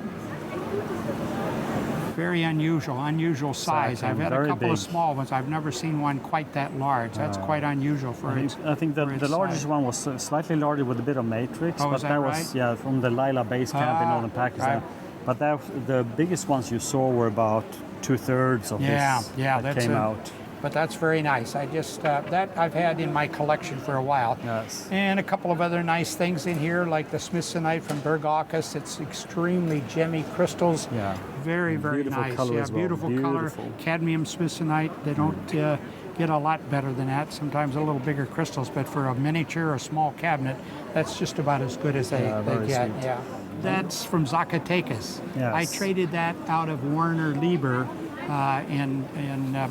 Very unusual size. Exactly, I've had a very couple of big. small ones. I've never seen one quite that large. That's quite unusual for its. I think for the its largest size. one was slightly larger with a bit of matrix, Oh, but is that was right? from the Lila base camp in northern Pakistan. right. But the biggest ones you saw were about 2/3 of this that that's came a- out. But that's very nice. I just that I've had in my collection for a while. Yes. And a couple of other nice things in here, like the Smithsonite from Bergaucus. It's extremely gemmy crystals. Yeah. Very Beautiful nice. color Yeah, as well. beautiful color. Beautiful. Cadmium Smithsonite. They don't get a lot better than that. Sometimes a little bigger crystals, but for a miniature or small cabinet, that's just about as good as they very get. sweet. Yeah. That's from Zacatecas. Yes. I traded that out of Werner Lieber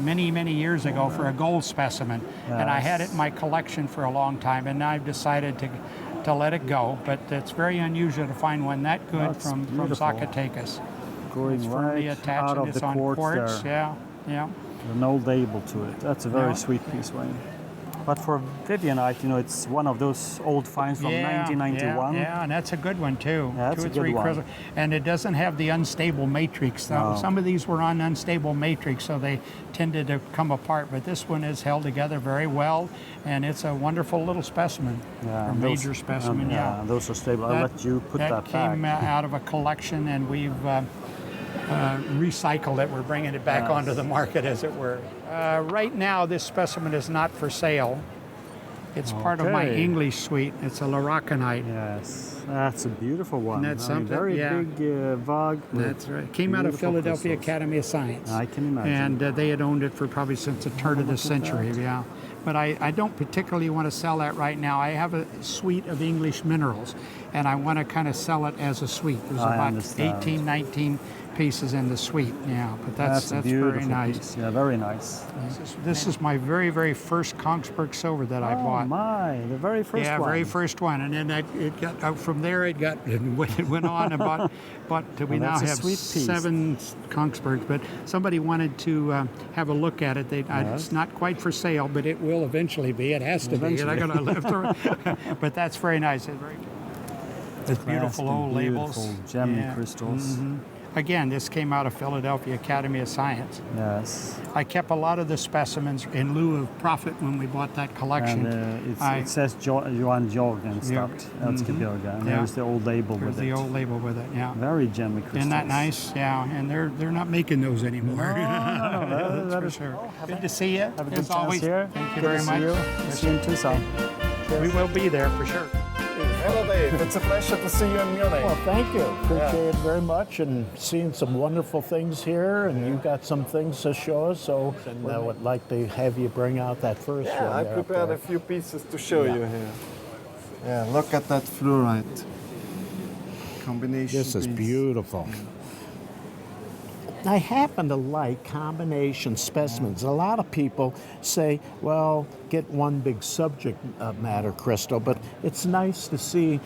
many years ago for a gold specimen, and I had it in my collection for a long time. And now I've decided to to let it go, but it's very unusual to find one that good That's from beautiful. Zacatecas. Going It's firmly right attached out and of it's the on quartz quartz. there. Yeah. No label to it. That's a very No. sweet piece, Wayne. But for Vivianite, you know, it's one of those old finds from 1991. Yeah, and that's a good one too. Yeah, that's Two or a good three one. crystals. And it doesn't have the unstable matrix. No. Some of these were on unstable matrix, so they tended to come apart. But this one is held together very well, and it's a wonderful little specimen, Yeah, a and major specimen. Yeah, those are stable. I'll let you put that came back. out of a collection, and we've recycled it. We're bringing it back Yes. onto the market, as it were. Right now, this specimen is not for sale. It's part of my Okay. English suite. It's a Laracanite. Yes, that's a beautiful one. Isn't that I mean, something? very Yeah. big vog. with That's right. Came out of beautiful Philadelphia crystals. Academy of Science. I can imagine. And they had owned it for probably since the turn of the century, yeah. But I don't particularly want to sell that right now. I have a suite of English minerals, and I want to kind of sell it as a suite. There's I about understand. 18, 19 pieces in the suite, yeah. But that's a very beautiful nice. piece. Yeah, very nice. This is my very, very first Kongsberg silver that I Oh bought. my, the very first Yeah, one. very first one, and then it got from there. It went on and bought. We Well, now that's a have sweet piece. 7 Kongsbergs. But somebody wanted to have a look at it. It's not quite for sale, but it will eventually be. It has to be. And I'm going to live through it. But that's very nice. It's beautiful old labels. Beautiful gem Yeah. crystals. Mhm. Again, this came out of Philadelphia Academy of Science. Yes. I kept a lot of the specimens in lieu of profit when we bought that collection. And it says Johan Jorgenstadt, Erzgebirge. And Yeah. there's the old label There's with the it. old label with it, yeah. Very gemmy crystals. Isn't that nice? Yeah, and they're not making those anymore. No, That's for sure. Good to see you. Have a good As chance always. here. Thank you Good very to much. see you. See you in Tucson. We will be there for sure. Hello, Dave. It's a pleasure to see you in Munich. Well, thank you. Appreciate it very much, and seeing some wonderful things here. And you've got some things to show us. So, I would like to have you bring out that first one. Yeah, I there up prepared there. a few pieces to show you here. Yeah, look at that fluorite combination. This is piece. beautiful. I happen to like combination specimens. A lot of people say, well, get one big subject matter crystal, but it's nice to see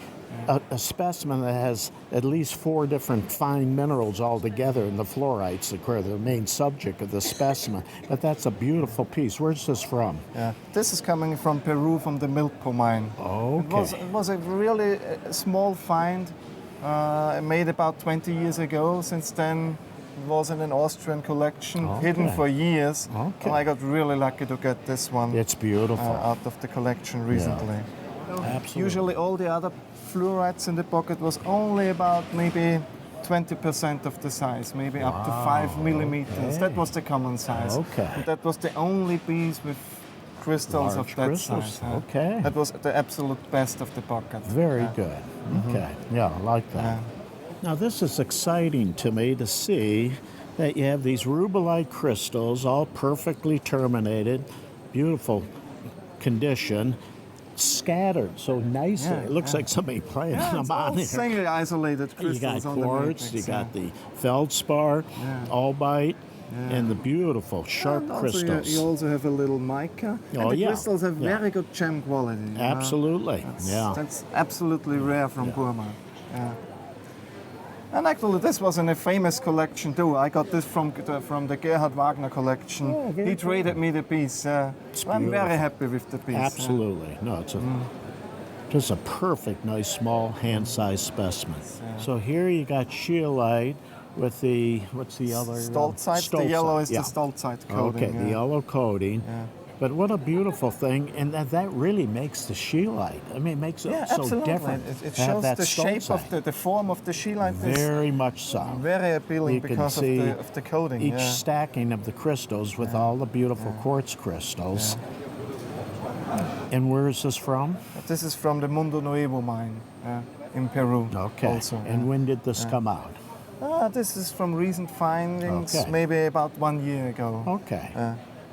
a specimen that has at least 4 different fine minerals all together in the fluorites, the main subject of the specimen. But that's a beautiful piece. Where's this from? Yeah, this is coming from Peru, from the Milpo mine. Okay. It was a really small find, made about 20 years ago. Since then, it was in an Austrian collection, hidden for years. Okay. And I got really lucky to get this one. It's beautiful. Out of the collection recently. Absolutely. Usually all the other fluorites in the pocket was only about maybe 20% of the size, maybe up to 5 millimeters. okay. That was the common size. Okay. And that was the only piece with crystals Large of that crystals, size. huh? okay. That was the absolute best of the pocket. Very Yeah. good. Okay. Yeah, I like that. Now, this is exciting to me to see that you have these rubellite crystals, all perfectly terminated, beautiful condition, scattered so nicely. Yeah, It looks like somebody planted Yeah, them it's on all here. singly isolated crystals You got on the quartz, matrix, you got yeah. the feldspar, albite, and the beautiful sharp And also crystals. you also have a little mica. Oh, and the yeah. crystals have Yeah. very good gem quality. you know. Absolutely. Yeah. That's absolutely rare from Burma. Yeah. And actually, this was in a famous collection too. I got this from the Gerhard Wagner collection. Oh, very He traded me the piece. I'm beautiful. very happy with the piece. Absolutely. No, it's just a perfect, nice, small, hand-sized specimen. So here you got scheelite with the, what's the other? Stolzite. The yellow is the stolzite coating. Okay, the yellow coating. Yeah. But what a beautiful thing, and that really makes the scheelite. I mean, it makes it so absolutely. different. It to have shows that the shape of stolzite. the form of the scheelite. is Very much so. very appealing You can because see of the coating. each yeah. stacking of the crystals with all the beautiful quartz crystals. And where is this from? This is from the Mundo Nuevo mine in Peru. Okay. Also, and when did this come out? This is from recent findings, Okay. maybe about 1 year ago. Okay.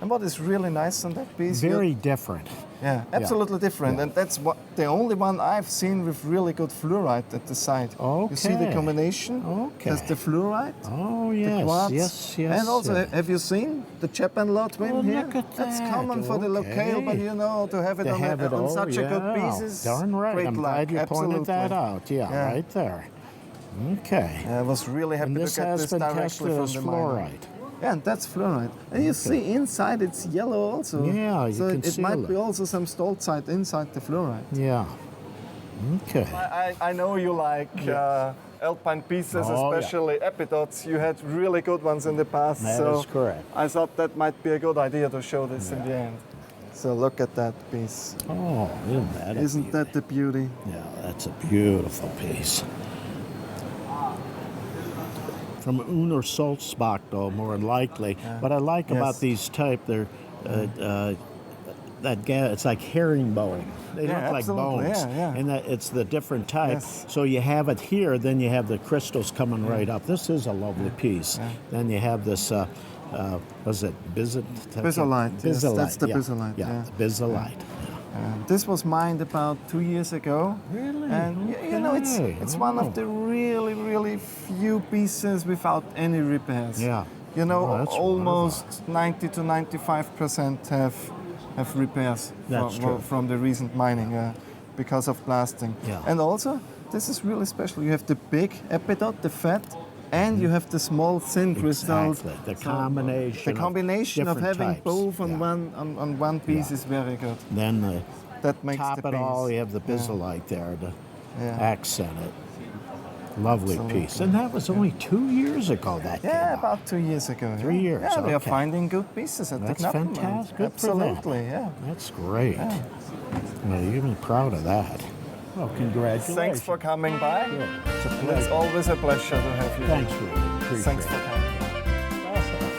And what is really nice on that piece? Very different. Yeah, absolutely different. Yeah. And that's what the only one I've seen with really good fluorite at the side. Okay. You see the combination? Okay. There's the fluorite. Oh, the yes, quartz. yes. And also, yes. have you seen the Japan twin Oh, here? look at That's that. common for the locale, but you know, to have it on such a good piece is darn right. great I'm luck. glad you pointed that Absolutely. out. Yeah, right there. Okay. I was really happy And this to get has this been directly tested from as the miner. fluorite. Yeah, and that's fluorite. And you see inside it's yellow also. Yeah, you so can it see might it. be also some stolzite inside the fluorite. Yeah. Okay. I know you like alpine pieces, Oh, yeah. especially epidotes. You had really good ones in the past. That so is correct. I thought that might be a good idea to show this in the end. So look at that piece. Oh, Isn't that the beauty? Yeah, that's a beautiful piece. From Uner Salzbach, though, more likely. What I like about these type, they're it's like herringbone. They look like absolutely. bones, and that it's the different type. Yes. So you have it here, then you have the crystals coming right up. This is a lovely piece. Then you have this. Was it Byzolite? Yes, Byzolite. that's the yeah. byzolite. Yeah, the byzolite. This was mined about 2 years ago. Really? And you know, it's one of the really few pieces without any repairs. Yeah. You know, Oh, that's almost 90 to 95% have repairs That's true. from the recent mining because of blasting. Yeah. And also, this is really special. You have the big epidot, the fat, and you have the small thin crystals. Exactly. The combination. The combination of different having types. both on Yeah. on one piece Yeah. is very good. Then That makes top the it piece. all, you have the byzolite there to accent it. Lovely Absolutely. piece. And that was only 2 years ago that came Yeah, out. about 2 years ago. 3 years, Yeah, they are okay. finding good pieces at That's the Knappenmine. fantastic. Good for them. Absolutely, yeah. That's great. Well, you can be proud of that. Well, congratulations. Thanks for coming by. It's a It's pleasure. always a pleasure to have you. Thanks, Rudy. Appreciate Thanks for it. coming.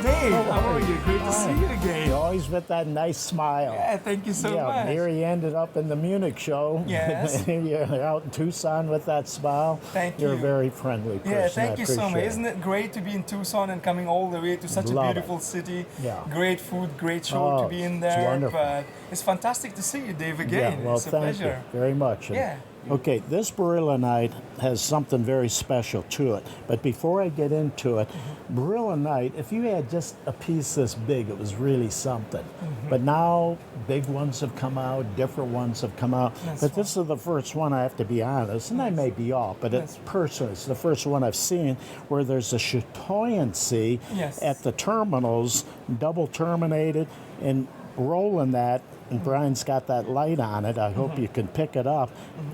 Dave, how are you? Great to see you again. You're always with that nice smile. Yeah, thank you so much. Here he ended up in the Munich Show. Yes. You're out in Tucson with that smile. Thank You're you. a very friendly person. Yeah, thank I you so much. appreciate Isn't it great to be in Tucson and coming all the way to such Love a it. beautiful city? Yeah. Great food, great show Oh, to be in it's there. wonderful. But it's fantastic to see you, Dave, again. Yeah, well, it's a thank pleasure. you very much. And- Yeah. Okay, this beryllinite has something very special to it. But before I get into it, beryllinite, if you had just a piece this big, it was really something. But now big ones have come out, different ones have come out. But this is the first one, I have to be honest, and I may be off, but it's personal. It's the first one I've seen where there's a chatoyancy at the terminals, double terminated, and rolling that, and Brian's got that light on it. I hope you can pick it up.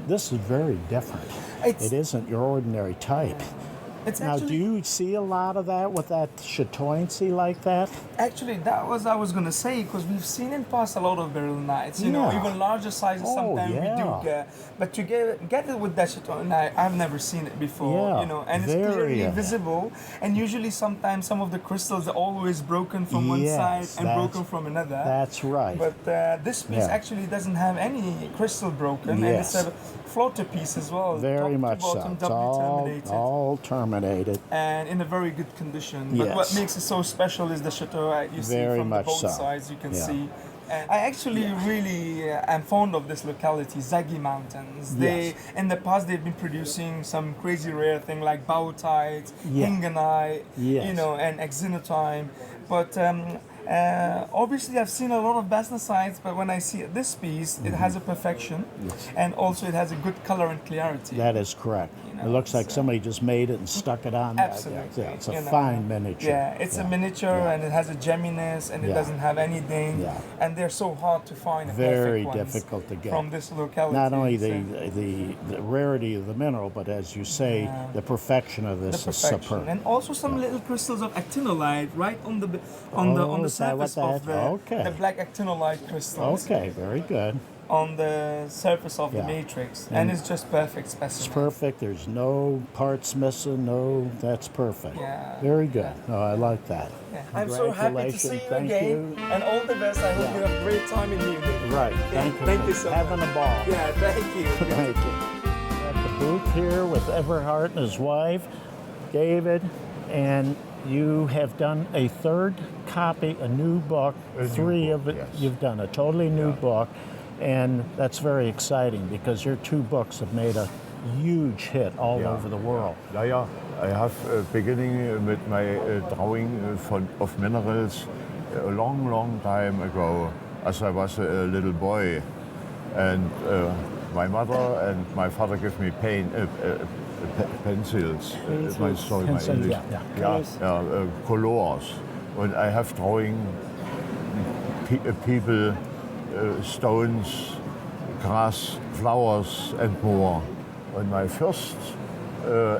This is very different. It isn't your ordinary type. It's Now, do you see a lot of that with that chatoyancy like that? Actually, that was I was gonna say, because we've seen in past a lot of beryllites, you know, Yeah. even larger sizes. Oh, Sometimes we do yeah. get, but to get it with that chatoyanite, I've never seen it before. Yeah, You know, and it's very, clearly visible. And usually, sometimes some of the crystals are always broken from one Yes, side and that's- broken from another. That's right. But this piece Yeah. actually doesn't have any crystal broken, and it's Yes. a floater piece as well. Very top much to bottom, so. It's doubly terminated. all terminated. And in a very good condition. But Yes. what makes it so special is the chateauite you see Very from much both so. sides. You can Yeah. see. And I actually really am fond of this locality, Zaghi Mountains. They in the past they've been producing some crazy rare thing like bowtite, Yeah. hinganite, Yes. you know, and exenotime. But obviously, I've seen a lot of basnasites, but when I see this piece, it has a perfection, and also it has a good color and clarity. That is correct. It looks like somebody just made it and stuck it on. Absolutely. Yeah, it's a You know, fine miniature. Yeah, it's a miniature and it has a gemminess and it Yeah. doesn't have any ding. Yeah. And they're so hard to find. The Very perfect ones difficult to get. from this locality. Not only so- the rarity of the mineral, but as you say, the perfection of this the is perfection. superb. And also some little crystals of actinolite right on the is that what surface of that- the black actinolite crystals. Okay, very good. On the surface of the Yeah. matrix, And and it's just perfect specimen. It's perfect. There's no parts missing. No, that's perfect. Yeah. Very good. Oh, I like that. I'm so happy to see you Thank again, you. and all the best. I hope you have a great time in Munich. Right. Thank you. Thank you so Having much. a ball. Yeah, thank you. Thank you. At the booth here with Everhart and his wife, David, and you have done a third copy, a new book, three of it, you've done a totally new book, and that's very exciting because your two books have made a huge hit all over the world. Yeah. I have beginning with my drawing of minerals a long time ago, as I was a little boy, and my mother and my father gave me pencils. Colors. And I have drawing people, stones, grass, flowers, and more. And my first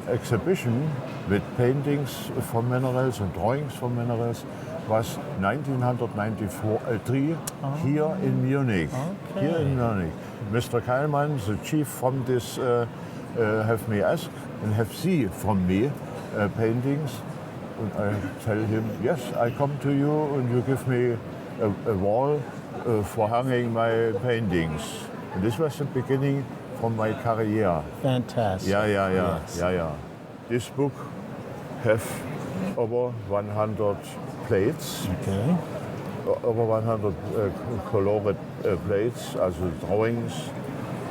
exhibition with paintings from minerals and drawings from minerals was 1993 here in Munich. Here in Munich. Mr. Kalman, the chief from this, have me asked and have see from me paintings. And I tell him, yes, I come to you and you give me a wall for hanging my paintings. And this was the beginning from my career. Fantastic. Yeah. This book have over 100 plates. Okay. Over 100 colored plates, also drawings,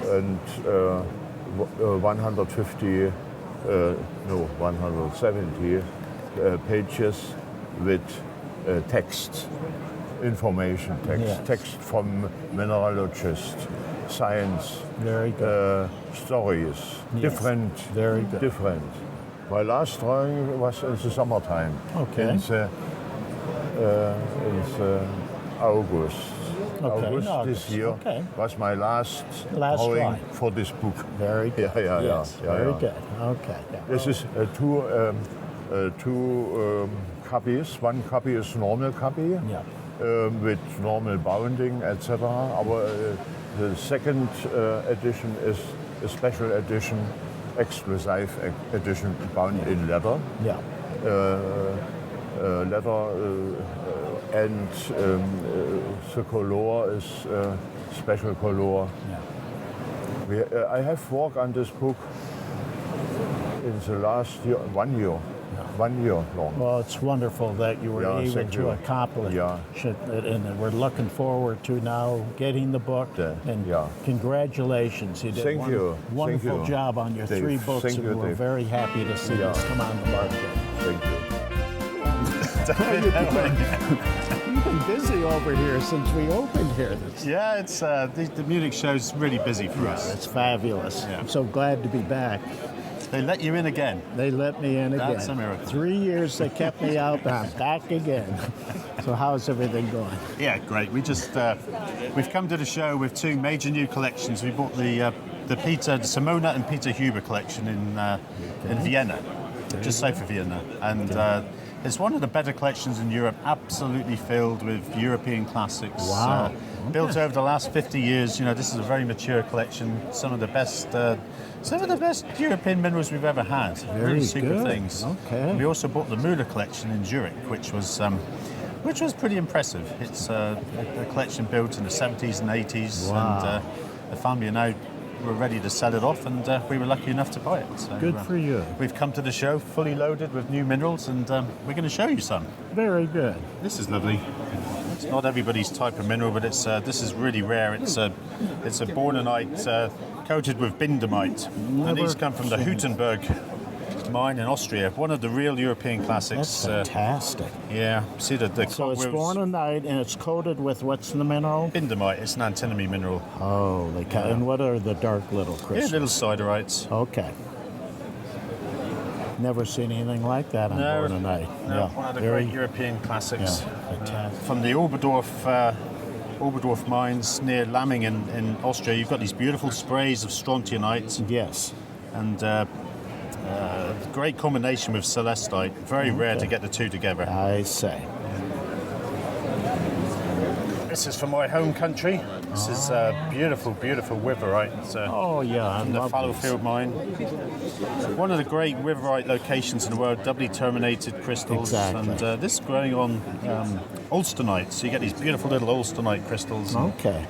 and 170 pages with text, information text, text from mineralogists, science, very good. Stories, different, very good. Different. My last drawing was in the summertime. Okay. In August. August this year was my last drawing for this book. Very good. Very good. Okay. This is two copies. One copy is normal copy with normal bounding, etc. The second edition is a special edition, exclusive edition bound in leather. Leather and the color is special color. I have worked on this book in the last year, 1 year. 1 year long. Well, it's wonderful that you were able to accomplish it, and we're looking forward to now getting the book. And congratulations, you did a wonderful job on your three books, and we're very happy to see this come on the market. Thank you. You've been busy over here since we opened here. Yeah, it's the Munich Show's really busy for us. It's fabulous. I'm so glad to be back. They let you in again. They let me in again. That's a miracle. 3 years they kept me out, but I'm back again. So how's everything going? Yeah, great. We've come to the show with two major new collections. We bought the Simona and Peter Huber collection in Vienna, just south of Vienna, and it's one of the better collections in Europe, absolutely filled with European classics. Wow. Built over the last 50 years. This is a very mature collection. Some of the best European minerals we've ever had. Really super things. Okay. And we also bought the Müller collection in Zurich, which was pretty impressive. It's a collection built in the 70s and 80s, and the family are now we're ready to sell it off, and we were lucky enough to buy it. So, good for you. We've come to the show fully loaded with new minerals, and we're going to show you some. Very good. This is lovely. It's not everybody's type of mineral, but this is really rare. It's a bornonite coated with bindemite, and these come from the Hüttenberg mine in Austria, one of the real European classics. That's fantastic. Yeah, see the so it's bornonite and it's coated with what's in the mineral? Bindemite. It's an antimony mineral. Oh, and what are the dark little crystals? Yeah, little siderites. Okay. Never seen anything like that on bornonite. No, one of the great European classics. From the Oberdorf mines near Lamming in Austria, you've got these beautiful sprays of strontianite. Yes. And great combination with celestite. Very rare to get the two together. I say. This is from my home country. This is beautiful, beautiful Wilberite. From the Fallowfield mine. One of the great Wilberite locations in the world, doubly terminated crystals. Exactly. And this is growing on ulsternite. So you get these beautiful little ulsternite crystals. Okay.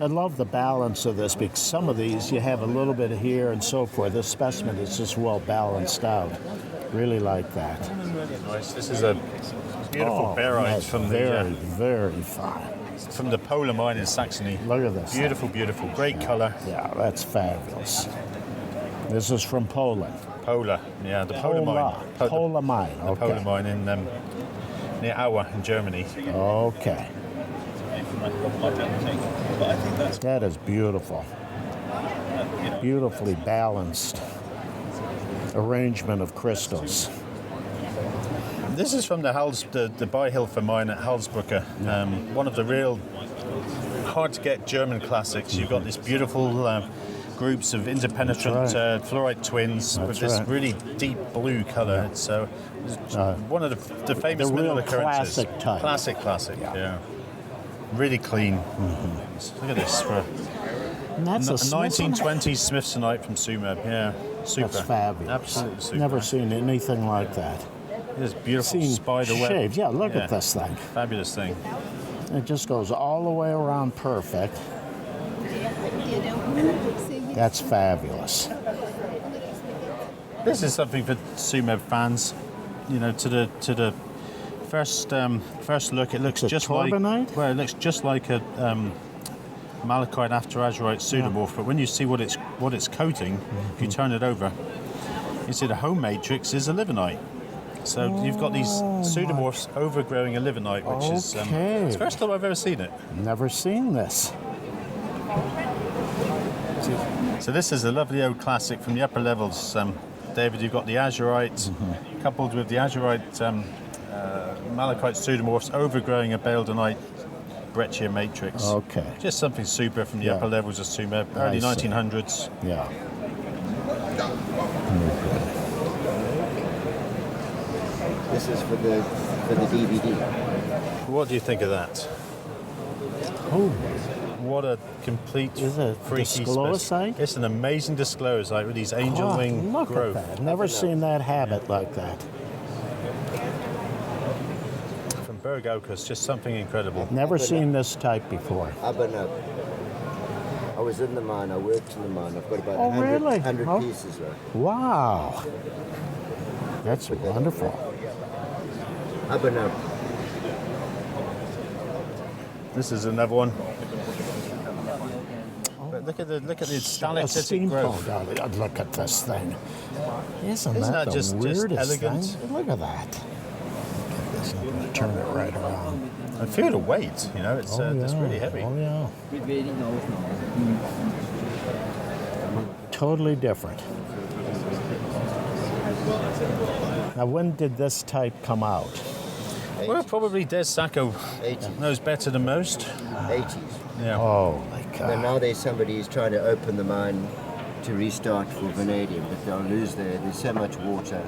I love the balance of this because some of these you have a little bit here and so forth. This specimen is just well balanced out. Really like that. Nice. This is a beautiful barite that's from very fine. From the Polar mine in Saxony. Look at this. Beautiful, beautiful. Great colour. Yeah, that's fabulous. This is from Poland. Polar, yeah, the Polar mine. Polar mine, The Polar mine in near Aue in Germany. Okay. That is beautiful. Beautifully balanced arrangement of crystals. This is from the Beihilfe mine at Halsbrücke, one of the real hard-to-get German classics. You've got this beautiful groups of interpenetrant fluorite twins with this really deep blue colour. It's one of the famous the mineral real occurrences. classic type. Classic, yeah. Really clean. Look at this. And that's a 1920s Smithsonite from Sumer. Yeah, super. That's fabulous. Absolutely super. Never seen anything like that. This beautiful spider web. Shaved. Yeah, look at this thing. Fabulous thing. It just goes all the way around perfect. That's fabulous. This is something for Sumer fans. You know, to the first look, it looks just Tourmaline? like it looks just like a malachite after azurite pseudomorph. But when you see what it's coating, if you turn it over, you see the home matrix is a livenite. So you've got these pseudomorphs overgrowing a livenite, which is it's the first time I've ever seen it. Never seen this. So this is a lovely old classic from the upper levels. David, you've got the azurite coupled with the azurite malachite pseudomorphs overgrowing a baeldonite breccia matrix. Okay. Just something super from the upper levels of Sumer, early 1900s. Yeah. This is for the DVD. What do you think of that? Oh, what a complete freaky disclosite? It's an amazing disclosite with these angel wing look growth. at that. Never seen that habit like that. From Bergaukus, just something incredible. Never seen this type before. Up and up. I was in the mine. I worked in the mine. I've got about 100 pieces left. Wow. That's wonderful. Up and up. This is another one. But look at the stalactitic growth. Look at this thing. Isn't that that the just weirdest elegant? thing? Look at that. I'm going to turn it right around. I feel the weight. You know, it's really heavy. Oh yeah. Totally different. Now, when did this type come out? Well, probably Des Sacco knows better than most. 80s. Yeah. Oh my God. But nowadays somebody is trying to open the mine to restart for vanadium, but they'll lose there's so much water.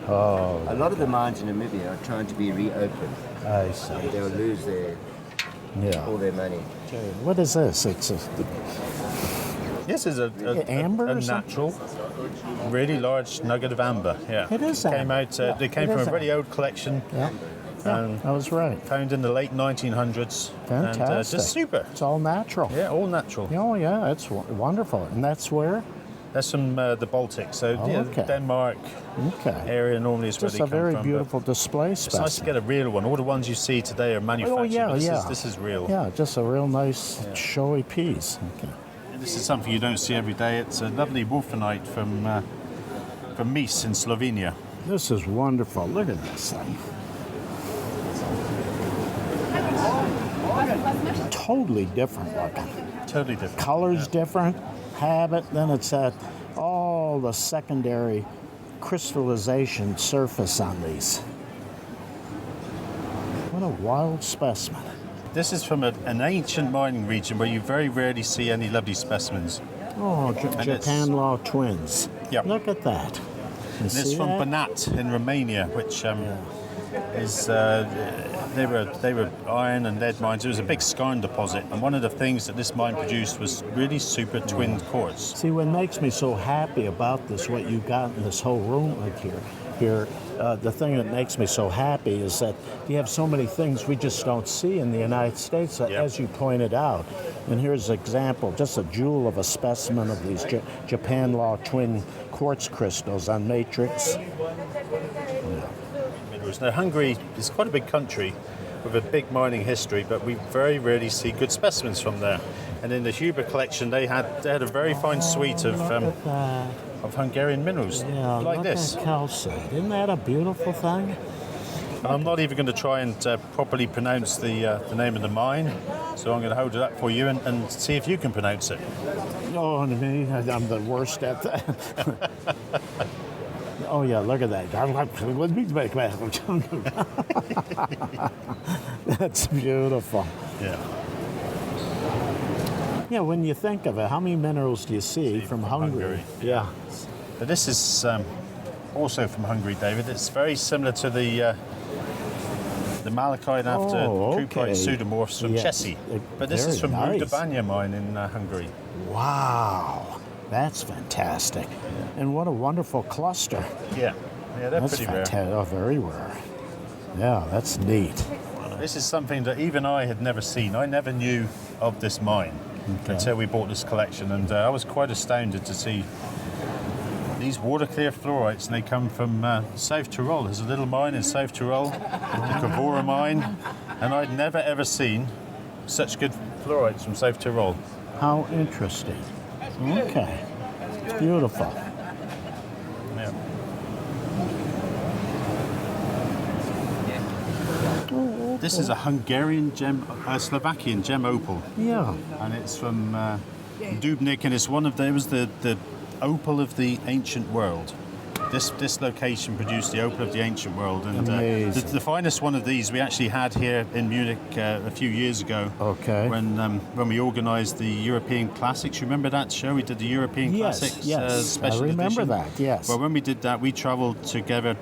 Oh. A lot of the mines in Namibia are trying to be reopened. I see. They'll lose all their money. What is this? This is a amber a natural, really large nugget of amber. Yeah. It is amber. They came from a really old collection. Yeah. I was right. Found in the late 1900s. Fantastic. And, just super. It's all natural. Yeah, all natural. Oh yeah, it's wonderful. And that's where? That's from the Baltic. So Denmark area normally is where they come from. Just a very beautiful display It's specimen. nice to get a real one. All the ones you see today are manufactured. This is real. Yeah, just a real nice showy piece. Okay. This is something you don't see every day. It's a lovely wolfenite from Mies in Slovenia. This is wonderful. Look at this thing. Totally different looking. Totally different. Colors different, habit, then it's all the secondary crystallization surface on these. What a wild specimen. This is from an ancient mining region where you very rarely see any lovely specimens. Oh, Japan Law twins. Yep. Look at that. And it's from Banat in Romania, which is they were iron and lead mines. It was a big skarn deposit, and one of the things that this mine produced was really super twinned quartz. See, what makes me so happy about this, what you got in this whole room right here, the thing that makes me so happy is that you have so many things we just don't see in the United States, as you pointed out. And here's an example, just a jewel of a specimen of these Japan Law twin quartz crystals on matrix. minerals. Now, Hungary is quite a big country with a big mining history, but we very rarely see good specimens from there. And in the Huber collection, they had a very fine suite of Hungarian minerals, like this. Calcite. Isn't that a beautiful thing? And I'm not even going to try and properly pronounce the name of the mine, so I'm going to hold it up for you and see if you can pronounce it. Oh, me, I'm the worst at that. Oh yeah, look at that. That's beautiful. Yeah. Yeah, when you think of it, how many minerals do you see from Hungary? Yeah. But this is also from Hungary, David. It's very similar to the malachite after cupite pseudomorphs from Chessy. But this is from Rudabanya mine in Hungary. Wow, that's fantastic. And what a wonderful cluster. Yeah, they're pretty rare. Oh, very rare. Yeah, that's neat. This is something that even I had never seen. I never knew of this mine until we bought this collection, and I was quite astounded to see these water clear fluorites, and they come from South Tyrol. There's a little mine in South Tyrol, the Kavora mine, and I'd never ever seen such good fluorites from South Tyrol. How interesting. Okay, it's beautiful. Yeah. This is a Hungarian gem, Slovakian gem opal. Yeah. And it's from Dubnik, and it's one of it was the opal of the ancient world. This location produced the opal of the ancient world, and the finest one of these we actually had here in Munich a few years ago. Okay. When we organised the European Classics, you remember that show? We did the European Classics special I remember edition. that. Yes. Well, when we did that, we travelled together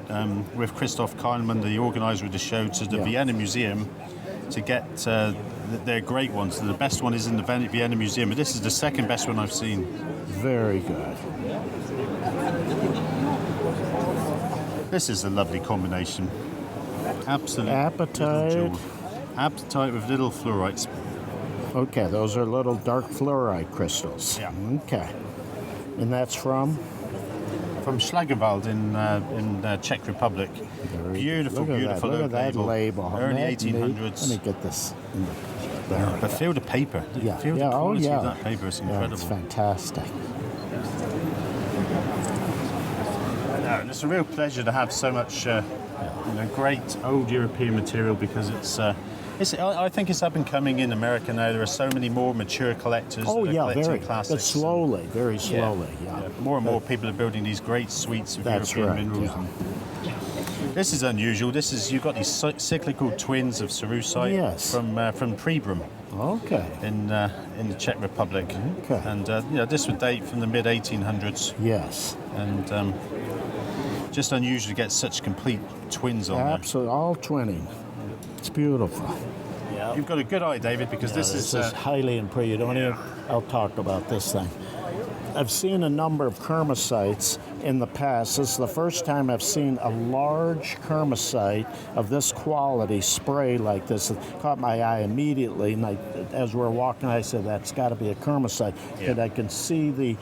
with Christoph Kahnemann, the organiser of the show, to the Vienna Museum to get their great ones. The best one is in the Vienna Museum, but this is the second best one I've seen. Very good. This is a lovely combination. Absolutely. Apatite. Apatite with little fluorites. Okay, those are little dark fluorite crystals. Yeah. Okay. And that's from? From Schlagerwald in Czech Republic. Beautiful, beautiful. Look at that label. Early 1800s. Let me get this. But feel the paper. Feel the quality of that paper. It's incredible. It's fantastic. And it's a real pleasure to have so much great old European material, because I think it's up and coming in America now. There are so many more mature collectors that are collecting classics. But slowly, very slowly, More and more people are building these great suites of European minerals. This is unusual. You've got these cyclical twins of cerussite from Pribram. Okay. In the Czech Republic. Okay. And this would date from the mid 1800s. Yes. And just unusual to get such complete twins on there. Absolutely, all twinning. It's beautiful. Yeah. You've got a good eye, David, because this is highly impressive. I'll talk about this thing. I've seen a number of kermicites in the past. This is the first time I've seen a large kermicite of this quality spray like this. It caught my eye immediately, and as we're walking, I said, that's got to be a kermicite. But I can see the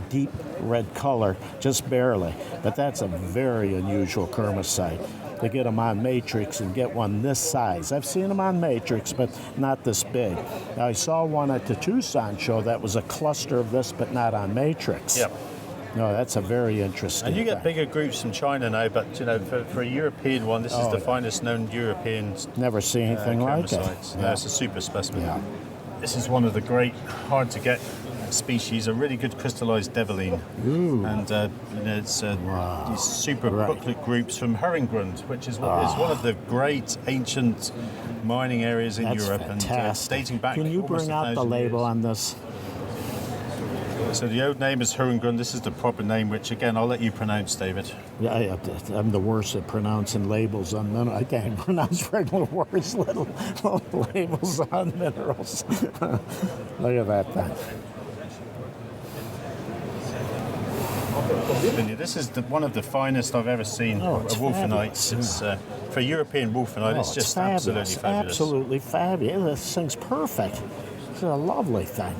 deep red color, just barely. But that's a very unusual kermicite. To get them on matrix and get one this size. I've seen them on matrix, but not this big. Now, I saw one at the Tucson show that was a cluster of this, but not on matrix. Yep. No, that's a very interesting. And you get bigger groups from China now, but for a European one, this is the finest known European. Never seen anything like it. No, it's a super specimen. Yeah. This is one of the great, hard to get species, a really good crystallized deviline. And it's these super booklet groups from Herringrund, which is one of the great ancient mining areas in Europe. Fantastic. And dating back. Can you bring out the label on this? So the old name is Herringrund. This is the proper name, which again I'll let you pronounce, David. Yeah, I'm the worst at pronouncing labels on minerals. I can't pronounce regular words, little labels on minerals. Look at that thing. This is one of the finest I've ever seen of wolfenites. It's for European wolfenite. It's just absolutely fabulous. Absolutely fabulous. This thing's perfect. It's a lovely thing.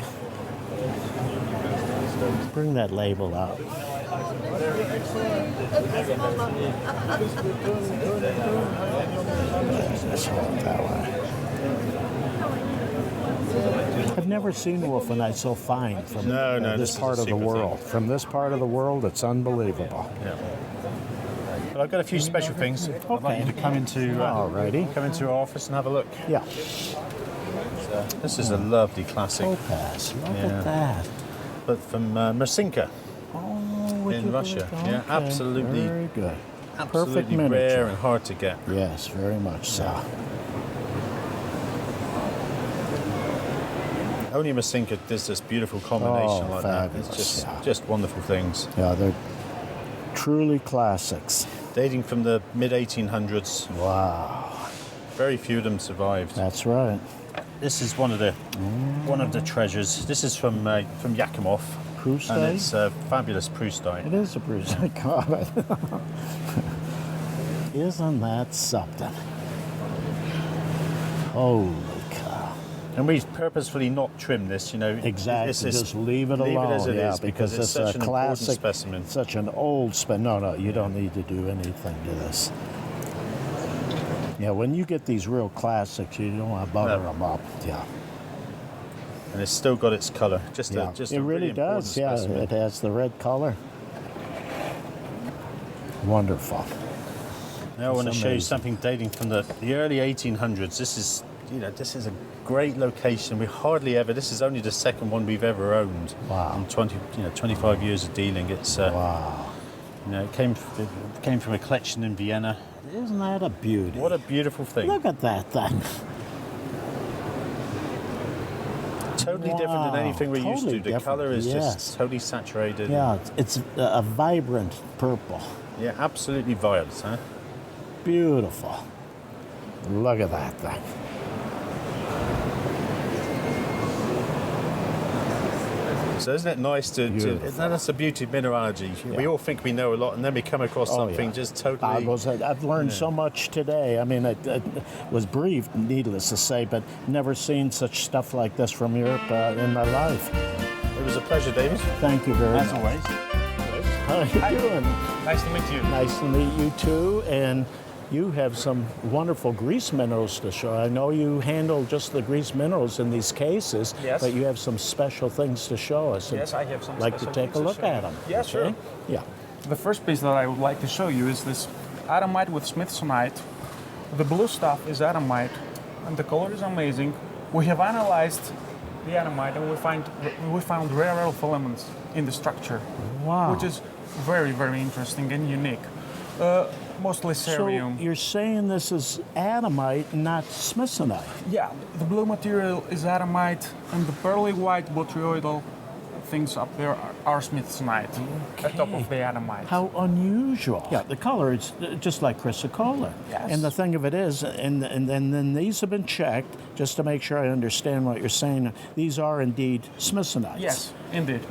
Bring that label out. I've never seen wolfenite so fine from No, this part of the world. From this part of the world, it's unbelievable. Yeah. Well, I've got a few special things. I'd like you to come into come into our office and have a look. Yeah. This is a lovely classic. Topaz, look at that. But from Mersinka in Russia. Yeah, absolutely. Very good. Absolutely Perfect miniature. rare and hard to get. Yes, very much so. Only Mersinka does this beautiful combination like fabulous, that. It's just wonderful things. Yeah, they're truly classics. Dating from the mid-1800s. Wow. Very few of them survived. That's right. This is one of the treasures. This is from Yakimov. Proustite? And it's a fabulous Proustite. It is a Proustite. God. Isn't that something? Holy cow. And we purposefully not trim this, you know. Exactly. Just leave it alone. Leave it as it is because it's such a an classic important specimen. Such an old specimen. No, you don't need to do anything to this. Yeah, when you get these real classics, you don't want to butter them up. Yeah. And it's still got its color. Just it a really does. Yeah, specimen. it has the red color. Wonderful. Now I want to It's show you amazing. something dating from the early 1800s. This is a great location. We hardly ever. This is only the second one we've ever owned. Wow. In 25 years of dealing. It's wow. It came from a collection in Vienna. Isn't that a beauty? What a beautiful thing. Look at that thing. Totally different than anything we're used to. Totally The color is different, just totally saturated. Yeah, it's a vibrant purple. Yeah, absolutely violet, huh? Beautiful. Look at that thing. So isn't it nice that's the beauty of mineralogy. Yeah. We all think we know a lot and then we come across something just totally... I've learned so much today. I mean, it was brief, needless to say, but never seen such stuff like this from Europe in my life. It was a pleasure, David. Thank you very As much. always. How are you doing? Nice to meet you. Nice to meet you too. And you have some wonderful grease minerals to show. I know you handle just the grease minerals in these cases, Yes. but you have some special things to show us. Yes, I have some like to special take a things to look show you. at them. Yeah, sure. Yeah. The first piece that I would like to show you is this adamite with smithsonite. The blue stuff is adamite, and the color is amazing. We have analyzed the adamite, and we found rare earth elements in the structure, Wow. which is very, very interesting and unique. Mostly cerium. So you're saying this is adamite, not smithsonite? Yeah, the blue material is adamite, and the pearly white botryoidal things up there are smithsonite at top of the adamite. How unusual. Yeah, the color is just like chrysocolla. Yes. And the thing of it is, and then these have been checked, just to make sure I understand what you're saying, these are indeed smithsonites. Yes, indeed.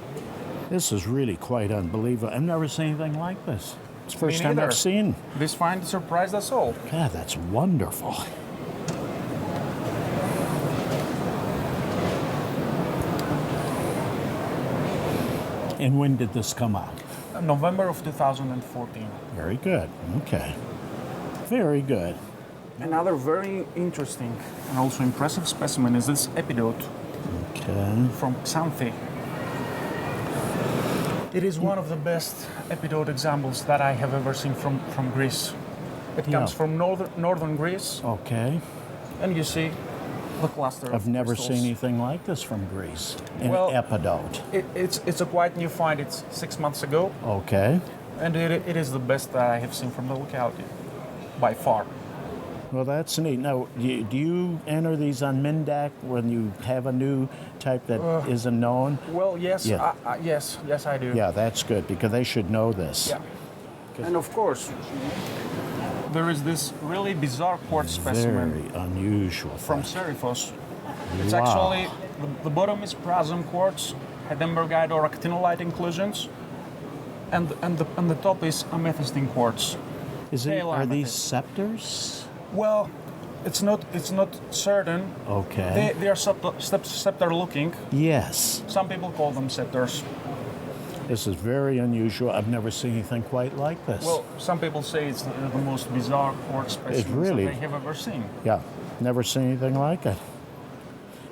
This is really quite unbelievable. I've never seen anything like this. It's the first Me time neither. I've seen. This find surprised us all. Yeah, that's wonderful. And when did this come out? November of 2014. Very good. Okay. Very good. Another very interesting and also impressive specimen is this epidote from Xanthi. It is one of the best epidote examples that I have ever seen from Greece. It comes from northern Greece. Okay. And you see the cluster of I've never crystals. seen anything like this from Greece. An Well, epidote. It's a quite new find. It's 6 months ago. Okay. And it is the best that I have seen from the locality, by far. Well, that's neat. Now, do you enter these on Mindac when you have a new type that isn't known? Well, yes, Yeah. yes, I do. Yeah, that's good because they should know this. Yeah. And of course, there is this really bizarre quartz specimen Very unusual. from Seriphos. It's Wow. actually, the bottom is prasm quartz, Hedembergite or actinolite inclusions, and the top is amethystine quartz. Are these scepters? Well, it's not certain. Okay. They are scepter looking. Yes. Some people call them scepters. This is very unusual. I've never seen anything quite like this. Well, some people say it's the most bizarre quartz specimens that they have ever seen. Yeah, never seen anything like it.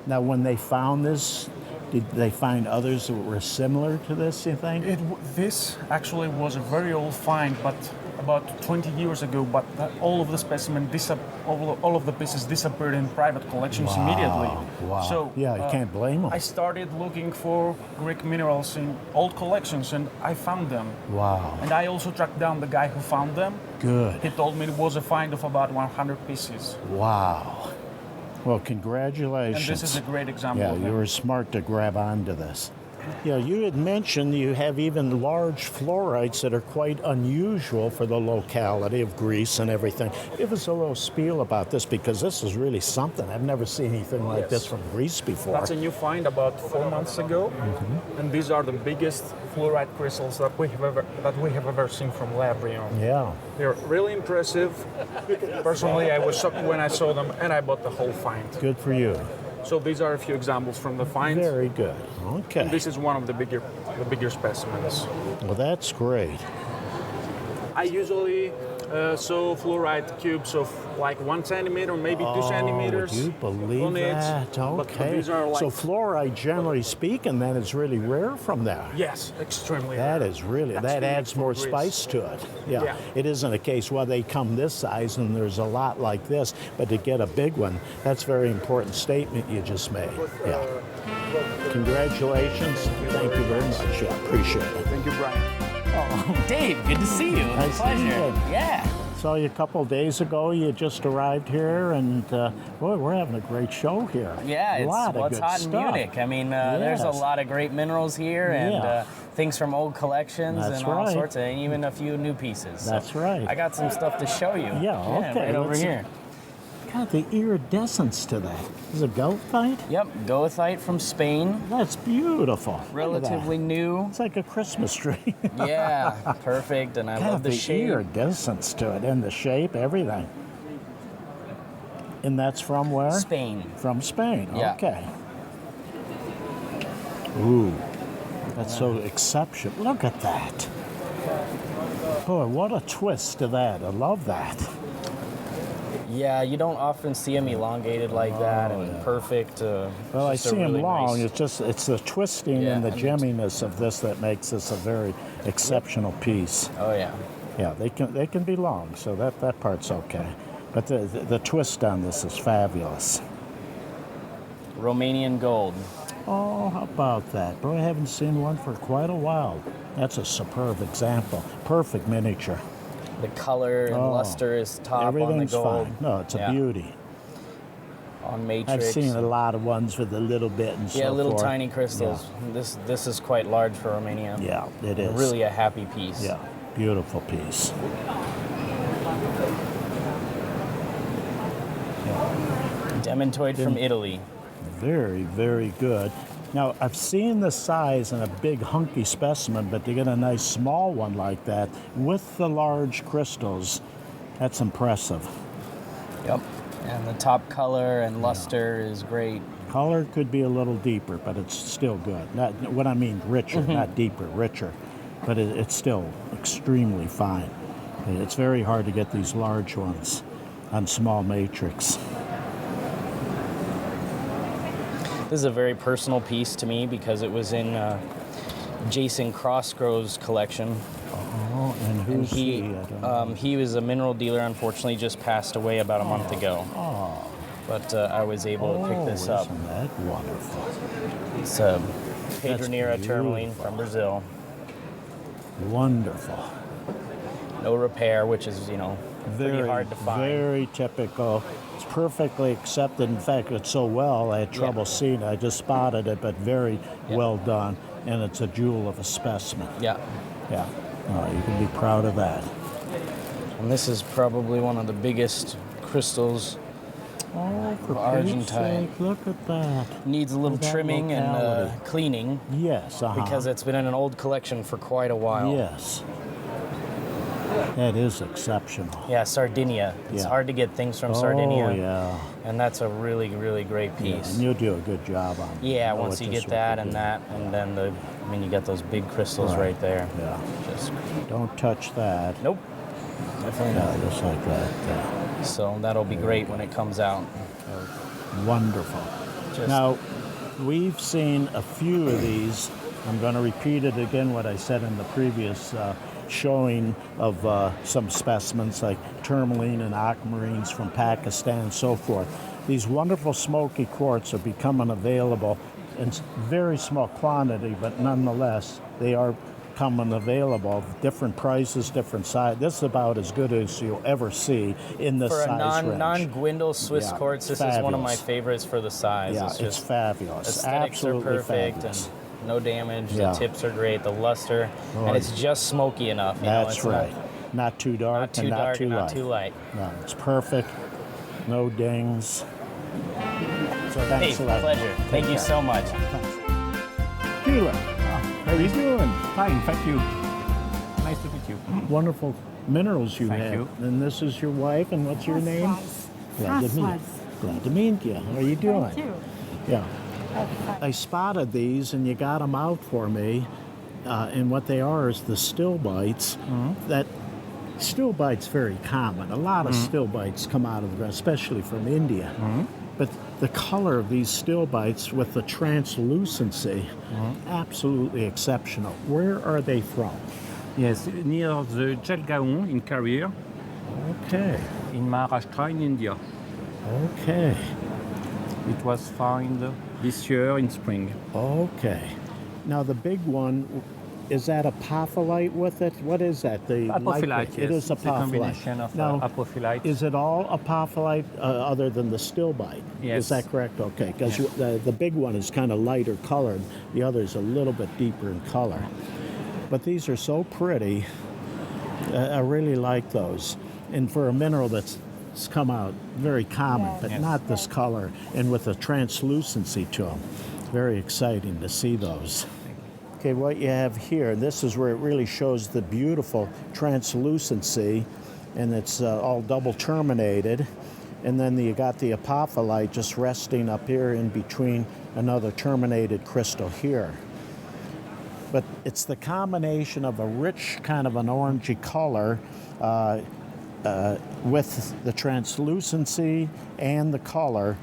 Now, when they found this, did they find others that were similar to this, you think? This actually was a very old find, but about 20 years ago, but all of the specimens, all of the pieces disappeared in private collections immediately. Wow. So yeah, you can't blame them. I started looking for Greek minerals in old collections, and I found them. Wow. And I also tracked down the guy who found them. Good. He told me it was a find of about 100 pieces. Wow. Well, congratulations. And this is a great example Yeah, of you were smart to grab onto this. Yeah, you had mentioned you have even large fluorites that are quite unusual for the locality of Greece and everything. Give us a little spiel about this, because this is really something. I've never seen anything like this from Greece before. That's a new find about 4 months ago, and these are the biggest fluorite crystals that we have ever seen from Labrion. Yeah. They're really impressive. Personally, I was shocked when I saw them, and I bought the whole find. Good for you. So these are a few examples from the finds. Very good. Okay. And this is one of the bigger specimens. Well, that's great. I usually saw fluorite cubes of like 1 centimeter, maybe 2 centimeters. Would you believe on it. that? Okay. But these are like, so fluorite, generally speaking, then is really rare from there. yes, extremely That rare. is really, That's that unique adds for more Greece. spice to it. Yeah. Yeah. It isn't a case, well, they come this size and there's a lot like this, but to get a big one, that's a very important statement you just made. Yeah. Congratulations. Thank you very much. Yeah, appreciate it. Thank you, Brian. Oh, Dave, good to see you. Nice to meet Pleasure. you. Yeah. Saw you a couple of days ago. You just arrived here, and boy, we're having a great show here. Yeah, a it's lot of what's good hot in stuff. Munich. I mean, there's a Yes. lot of great minerals here, and Yeah. things from old collections That's and all right. sorts of, and even a few new pieces. So That's right. I got some stuff to show you. Yeah, okay. right over let's- here. God, the iridescence to that. Is it goethite? Yep, goethite from Spain. That's beautiful. Look at that. Relatively new. It's like a Christmas tree. Yeah, perfect, and I God, love the shape. iridescence to it, and the shape, everything. And that's from where? Spain. From Spain, Yeah. okay. Ooh, that's so exceptional. Look at that. Boy, what a twist to that. I love that. Yeah, you don't often see them elongated like that and perfect. Well, I just a see them really long. nice- It's the twisting Yeah, and the and gemminess of this that makes this a very exceptional piece. Oh yeah. Yeah, they can be long, so that part's okay. But the twist on this is fabulous. Romanian gold. Oh, how about that? Boy, I haven't seen one for quite a while. That's a superb example. Perfect miniature. The color and luster is top on the Everything's gold. fine. No, it's a Yeah. beauty. On matrix. I've seen a lot of ones with a little bit and so Yeah, little forth. tiny crystals. This is quite large for Romania. Yeah, it is. Really a happy piece. Yeah, beautiful piece. Dementoid from Italy. Very, very good. Now, I've seen the size in a big hunky specimen, but to get a nice small one like that with the large crystals, that's impressive. Yep. And the top color and luster is great. Color could be a little deeper, but it's still good. Not what I mean, richer, not deeper, richer. But it's still extremely fine. It's very hard to get these large ones on small matrix. This is a very personal piece to me because it was in Jason Crossgrove's collection. Oh, and who's he? I don't know. He was a mineral dealer, unfortunately just passed away about a month ago. Oh. But I was able to pick this up. Isn't that wonderful? It's a Pedronera Tourmaline from Brazil. Wonderful. No repair, which is, pretty hard to find. Very typical. It's perfectly accepted. In fact, it's so well, I had trouble seeing it. I just spotted it, but very well done. And it's a jewel of a specimen. Yeah. Yeah. Oh, you can be proud of that. And this is probably one of the biggest crystals. Oh, for Argentine. Pete's sake, look at that. Needs a little That trimming and locality. cleaning. Yes, Because it's been in an old collection for quite a while. Yes. That is exceptional. Yeah, Sardinia. It's Yeah. hard to get things from Sardinia. Oh, yeah. And that's a really, really great piece. And you'll do a good job on it. Yeah, once you get that and then you got those big crystals right there. Yeah. Just don't touch that. Nope. Definitely not. Just like that. Yeah. So that'll be great when it comes out. Wonderful. Now, we've seen a few of these. I'm going to repeat it again, what I said in the previous showing of some specimens like tourmaline and aquamarines from Pakistan and so forth. These wonderful smoky quartz are becoming available in very small quantity, but nonetheless, they are coming available. Different prices, different size. This is about as good as you'll ever see in this for size a range. non-Gwindel Swiss quartz, this is one of my fabulous. favorites for the size. Yeah, it's just fabulous. Aesthetics Absolutely are perfect fabulous. and no damage. Yeah. The tips are great, the luster, Oh, and it's just smoky enough. You know, That's it's right. Not too dark not too and not dark too and light. not too light. No, it's perfect. No dings. So thanks Hey, a lot. pleasure. Take Thank you care. so much. Ghulam, how are you doing? Fine, thank you. Nice to meet you. Wonderful minerals you Thank have. you. And this is your wife, and what's your name? Glad to meet you. Glad to meet you. How are you doing? Thank you. Yeah. I spotted these, and you got them out for me. And what they are is the still bites. That still bites very common. A lot of still bites come out of the ground, especially from India. But the color of these still bites with the translucency, absolutely exceptional. Where are they from? Yes, near the Jalgaon in Karin. Okay. In Maharashtra in India. Okay. It was found this year in spring. Okay. Now the big one, is that apophyllite with it? What is that? The Apophyllite, It yes. is It's a apophyllite. combination of Now, apophyllite. is it all apophyllite other than the still bite? Yes. Is that correct? Okay, because the big one is kind of lighter colored. The other is a little bit deeper in color. But these are so pretty. I really like those. And for a mineral that's come out very common, but not this color, and with a translucency to them. Very exciting to see those. Okay, what you have here, this is where it really shows the beautiful translucency, and it's all double terminated. And then you got the apophyllite just resting up here in between another terminated crystal here. But it's the combination of a rich kind of an orangey color with the translucency and the color.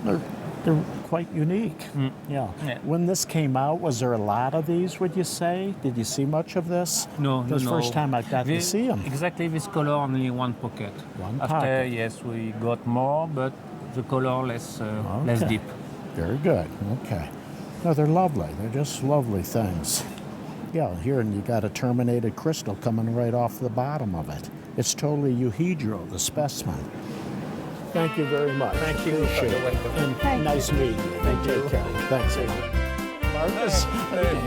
They're quite unique. Yeah. When this came out, was there a lot of these, would you say? Did you see much of this? No, This no. first time I got to see them. Exactly this color, only one pocket. After, pocket. yes, we got more, but the color less Okay. deep. Very good. Okay. No, they're lovely. They're just lovely things. Yeah, here and you got a terminated crystal coming right off the bottom of it. It's totally euhedral, the specimen. Thank you very much. Thank you. Appreciate it. And nice meeting you. Thank you. Take care. Thanks. Marcus,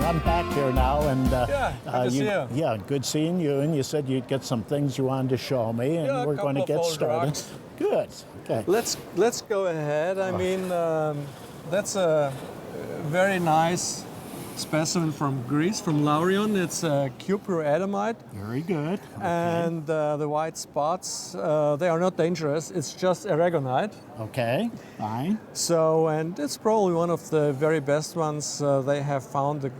I'm back here now, and good to see you. Yeah, good seeing you. And you said you'd get some things you wanted to show me, and Yeah, a we're going to couple of get old started. rocks. Good. Okay. Let's go ahead. I mean, that's a very nice specimen from Greece, from Laurion. It's a cuproadamite. Very good. And the white spots, they are not dangerous. It's just aragonite. Okay, fine. So, and it's probably one of the very best ones they have found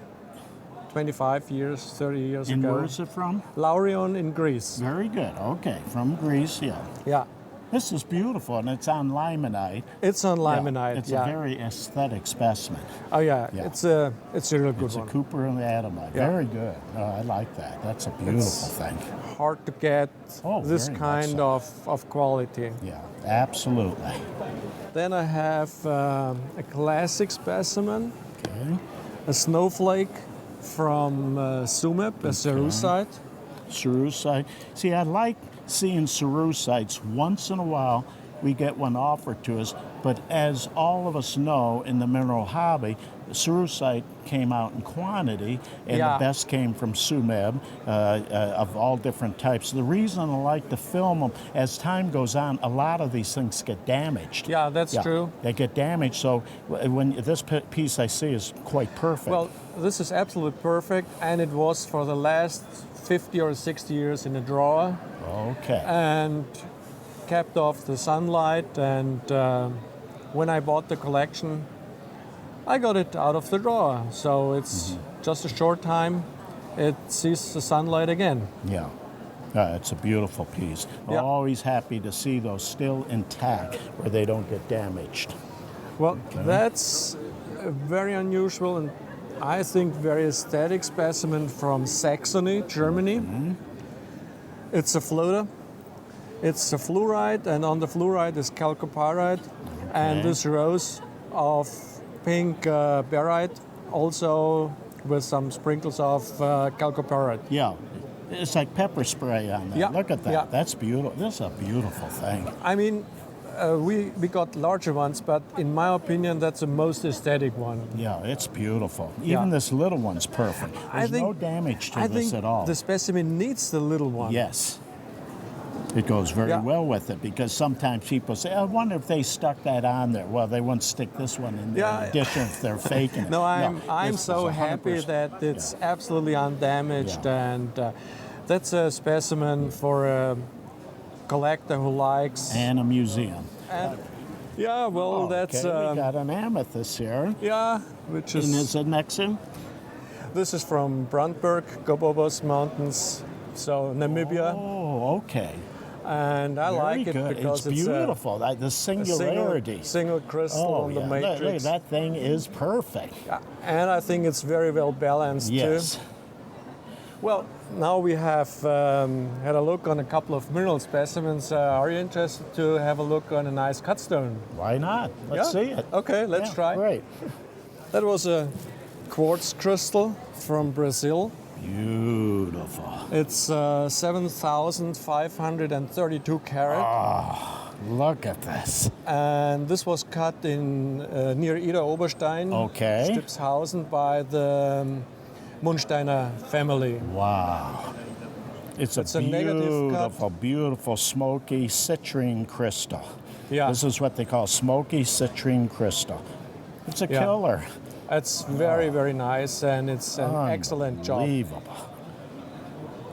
25 years, 30 years And ago. where is it from? Laurion in Greece. Very good. Okay, from Greece, yeah. Yeah. This is beautiful, and it's on limonite. It's on limonite, It's yeah. a very aesthetic specimen. Oh yeah, Yeah. it's a real good It's one. a Cooper and adamite. Yeah. Very good. Oh, I like that. That's a beautiful thing. Hard to get this very much kind so. of quality. Yeah, absolutely. Then I have a classic specimen, Okay. a snowflake from Sumep, a cerussite. Cerussite. See, I like seeing cerussites. Once in a while, we get one offered to us, but as all of us know in the mineral hobby, cerussite came out in quantity, and Yeah. the best came from Sumeb of all different types. The reason I like to film them, as time goes on, a lot of these things get damaged. Yeah, that's true. They get damaged, so when this piece I see is quite perfect. Well, this is absolutely perfect, and it was for the last 50 or 60 years in a drawer. Okay. And kept off the sunlight, and when I bought the collection, I got it out of the drawer. So it's just a short time, it sees the sunlight again. Yeah. It's a beautiful piece. I'm Yeah. always happy to see those still intact where they don't get damaged. Well, that's very unusual and I think very aesthetic specimen from Saxony, Germany. It's a floater. It's a fluorite, and on the fluorite is chalcopyrite, and this rose of pink barite, also with some sprinkles of chalcopyrite. Yeah. It's like pepper spray on that. Yeah. Look at that. Yeah. That's beautiful. This is a beautiful thing. I mean, we got larger ones, but in my opinion, that's the most aesthetic one. Yeah, it's beautiful. Even this little one's perfect. There's no damage to this at all. The specimen needs the little one. Yes. It goes very well with it, because sometimes people say, I wonder if they stuck that on there. Well, they won't stick this one in there in addition if they're faking it. No, I'm it's so 100%. happy that it's absolutely undamaged, and that's a specimen for a collector who likes. And a museum. And, yeah, well, that's. We got an amethyst here. Yeah, which is. And is it next in? This is from Brandberg, Gobobos Mountains, so Namibia. Oh, okay. And I like it because it's beautiful. The singularity. Single crystal on the matrix. Look, that thing is perfect. And I think it's very well balanced too. Well, now we have had a look on a couple of mineral specimens. Are you interested to have a look on a nice cut stone? Why not? Let's see it. Okay, let's try. Great. That was a quartz crystal from Brazil. Beautiful. It's 7,532 carat. Oh, look at this. And this was cut in near Ida Oberstein, Stipshausen, by the Munsteiner family. Wow. It's a beautiful, beautiful smoky citrine crystal. Yeah. This is what they call smoky citrine crystal. It's a killer. It's very, very nice, and it's an excellent job. Unbelievable.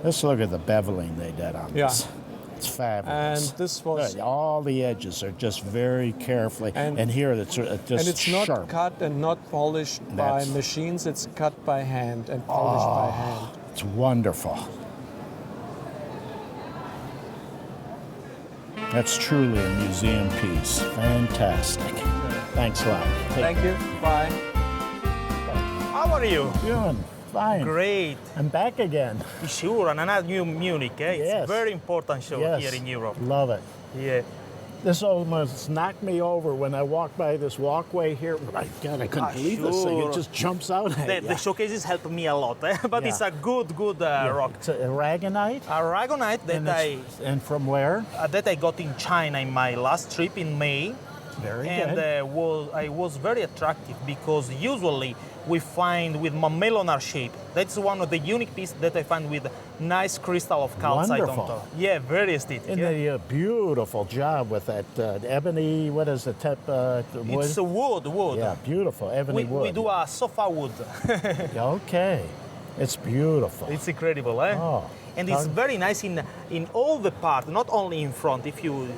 Let's look at the beveling they did on this. It's fabulous. And this was... Look, all the edges are just very carefully, and here it's just and it's sharp. not cut and not polished by machines, it's cut by hand and polished by hand. It's wonderful. That's truly a museum piece. Fantastic. Thanks a lot. Thank you. Bye. How are you? Doing fine. Great. I'm back again. Sure, and another new Munich. It's Yes. a very important show here in Europe. Love it. Yeah. This almost knocked me over when I walked by this walkway here. My God, I couldn't believe this thing. It just jumps out at you. The showcases helped me a lot, but it's a good rock. It's aragonite? Aragonite that and from where? That I got in China in my last trip in May. Very and good. I was very attractive because usually we find with mamelon shape. That's one of the unique pieces that I find with nice crystal of calcite on top. Yeah, very aesthetic. And they a beautiful job with that ebony, what is the wood? It's a wood. Yeah, beautiful, ebony wood. We do a sofa wood. Okay, it's beautiful. It's incredible, eh? Oh, and it's very nice in all the part, not only in front. If you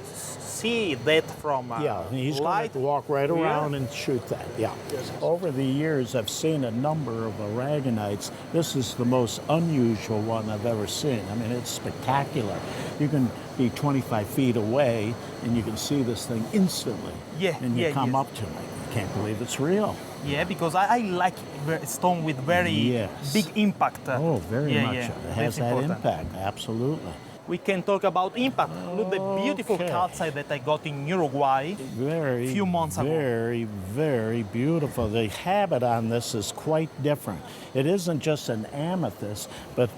see that from he's light, going to walk right around and shoot that. Yeah. Over the years, I've seen a number of aragonites. This is the most unusual one I've ever seen. I mean, it's spectacular. You can be 25 feet away and you can see this thing instantly. Yeah. And you come up to it. You can't believe it's real. Yeah, because I like stone with very big impact. Very much. Yeah. It has that impact. Absolutely. We can talk about impact. Look, the beautiful calcite that I got in Uruguay a few months ago. Very, very beautiful. The habit on this is quite different. It isn't just an amethyst, but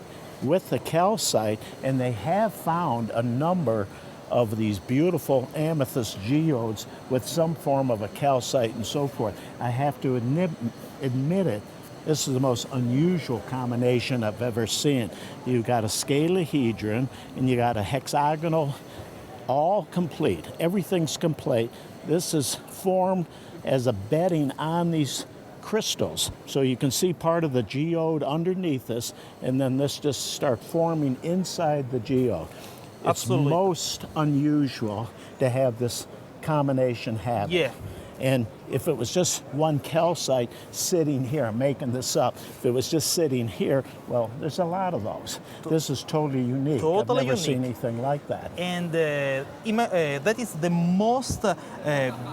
with the calcite, and they have found a number of these beautiful amethyst geodes with some form of a calcite and so forth. I have to admit it. This is the most unusual combination I've ever seen. You got a scalahedron and you got a hexagonal, all complete. Everything's complete. This is formed as a bedding on these crystals. So you can see part of the geode underneath this, and then this just starts forming inside the geode. It's most unusual to have this combination happen. Yeah. And if it was just one calcite sitting here, I'm making this up, if it was just sitting here, well, there's a lot of those. This is totally unique. Totally I've never unique. seen anything like that. And that is the most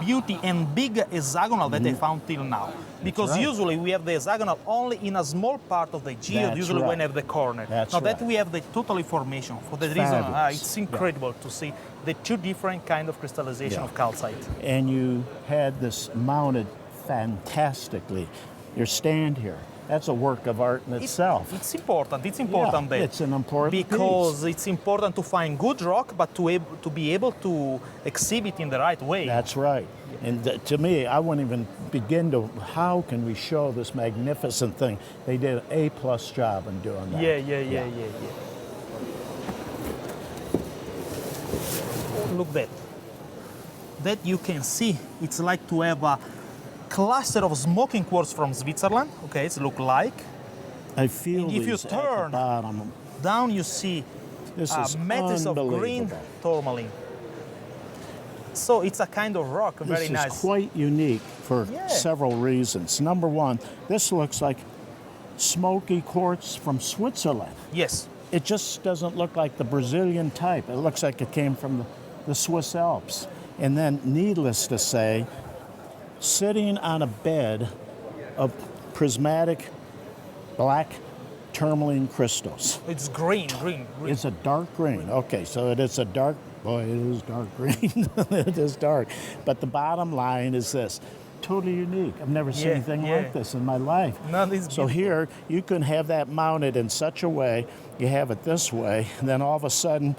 beauty and big hexagonal that I found till now. Because right. usually we have the hexagonal only in a small part of the geode, That's usually right. when I have the corner. That's now that right. we have the total formation. For that reason, Fabulous. it's incredible to see the two different kind of crystallization Yeah. of calcite. And you had this mounted fantastically. Your stand here, that's a work of art in itself. It's important. It's important Yeah, that it's an important because piece. it's important to find good rock, but to be able to exhibit in the right way. That's right. And to me, I wouldn't even begin to, how can we show this magnificent thing? They did an A+ job in doing that. Yeah. Look that. That you can see, it's like to have a cluster of smoking quartz from Switzerland. Okay, it's look like. I feel And if you these at the turn bottom. down, you see This is methods of green unbelievable. tourmaline. So it's a kind of rock, very This nice. is quite unique for several reasons. Number one, this looks like smoky quartz from Switzerland. Yes. It just doesn't look like the Brazilian type. It looks like it came from the Swiss Alps. And then, needless to say, sitting on a bed of prismatic black tourmaline crystals. It's green. It's a dark green. Okay, so it is a dark, boy, it is dark green. It is dark. But the bottom line is this, totally unique. I've never seen anything like this in my life. No, this is so here, you can have that mounted in such a way, you have it this way, and then all of a sudden,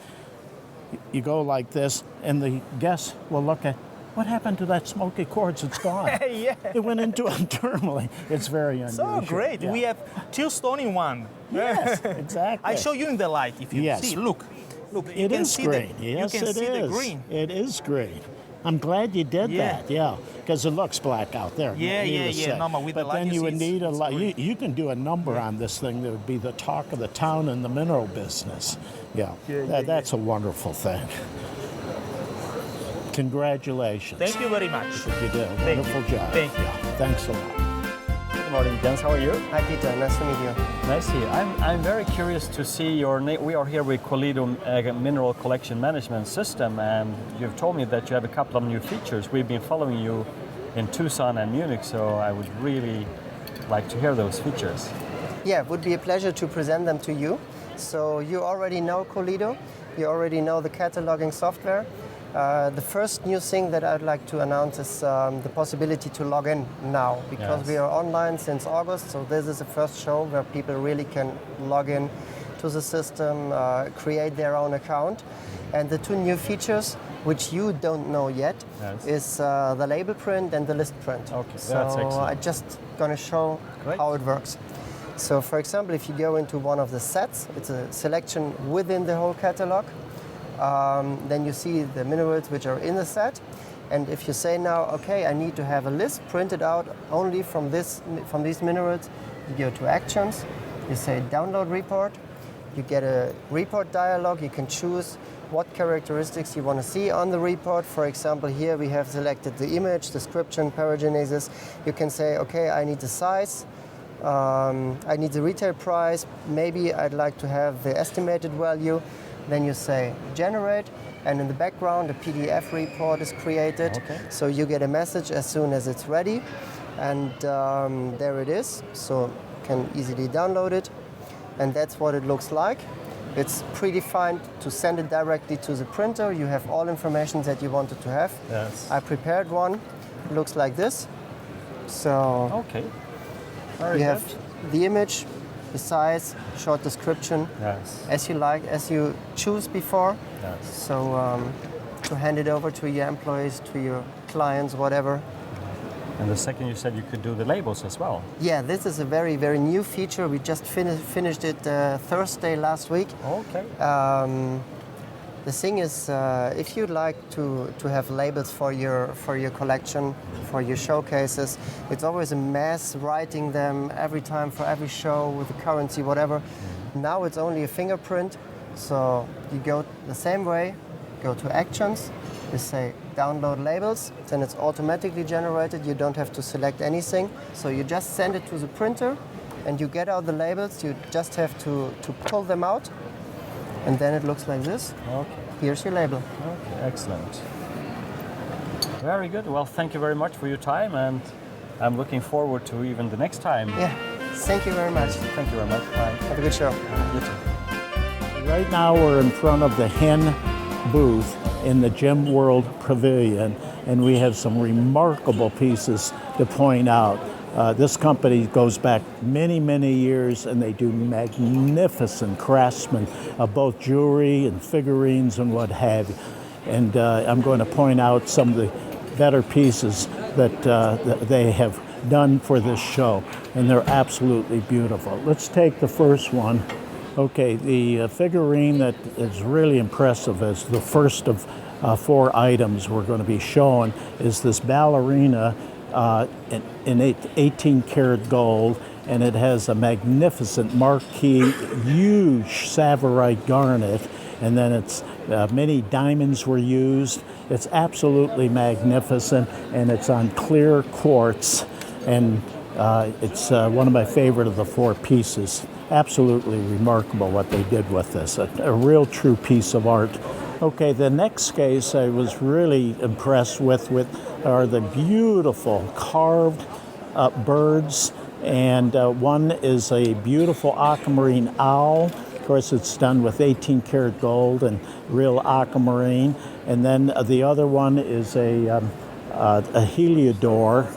you go like this, and the guests will look at, what happened to that smoky quartz? It's gone. Yeah. It went into a tourmaline. It's very unusual. So great. Yeah. We have two stone in one. Yes, exactly. I show you in the light if you see. Look. You It can is see green. The, Yes, you can it see the is. green. It is green. I'm glad you did that, because it looks black out there. needless to say. No, but with the but light then you you would see need a it's lot. green. You can do a number on this thing that would be the talk of the town in the mineral business. That's a wonderful thing. Congratulations. Thank you very much. You did a Thank wonderful you. job. Thank you. Thanks a lot. Good morning, Jens. How are you? Hi, Peter. Nice to meet you. Nice to see you. I'm very curious to see your name. We are here with Collido Mineral Collection Management System, and you've told me that you have a couple of new features. We've been following you in Tucson and Munich, so I would really like to hear those features. Yeah, it would be a pleasure to present them to you. So you already know Collido. You already know the cataloging software. The first new thing that I'd like to announce is the possibility to log in now, because we are online since August, so this is the first show where people really can log in to the system, create their own account. And the two new features, which you don't know yet, is the label print and the list print. Okay, so that's excellent. I'm just going to show how it works. So for example, if you go into one of the sets, it's a selection within the whole catalog. Then you see the minerals which are in the set. And if you say now, okay, I need to have a list printed out only from these minerals, you go to Actions, you say Download Report, you get a report dialog, you can choose what characteristics you want to see on the report. For example, here we have selected the image, description, paragenesis. You can say, okay, I need the size, I need the retail price, maybe I'd like to have the estimated value. Then you say generate, and in the background a PDF report is created. So you get a message as soon as it's ready, and there it is. So you can easily download it, and that's what it looks like. It's predefined to send it directly to the printer. You have all information that you wanted to have. I prepared one. It looks like this. So you have the image, the size, short description, as you like, as you choose before. So to hand it over to your employees, to your clients, whatever. And the second you said you could do the labels as well. Yeah, this is a very, very new feature. We just finished it Thursday last week. The thing is, if you'd like to have labels for your collection, for your showcases, it's always a mess writing them every time for every show with the currency, whatever. Now it's only a fingerprint. So you go the same way, go to Actions, you say download labels, then it's automatically generated. You don't have to select anything. So you just send it to the printer and you get out the labels. You just have to pull them out and then it looks like this. Okay. Here's your label. Okay, excellent. Very good. Well, thank you very much for your time, and I'm looking forward to even the next time. Yeah, thank you very much. Thank you very much. Bye. Have a good show. You too. Right now we're in front of the hen booth in the Gem World Pavilion, and we have some remarkable pieces to point out. This company goes back many, many years, and they do magnificent craftsmen of both jewelry and figurines and what have you. And I'm going to point out some of the better pieces that they have done for this show, and they're absolutely beautiful. Let's take the first one. Okay, the figurine that is really impressive is the first of 4 items we're going to be showing is this ballerina in 18 karat gold, and it has a magnificent marquee, huge Saphirite garnet, and then it's many diamonds were used. It's absolutely magnificent, and it's on clear quartz, and it's one of my favorite of the 4 pieces. Absolutely remarkable what they did with this, a real true piece of art. Okay, the next case I was really impressed with are the beautiful carved birds, and one is a beautiful aquamarine owl. Of course, it's done with 18 karat gold and real aquamarine. And then the other one is a heliodor,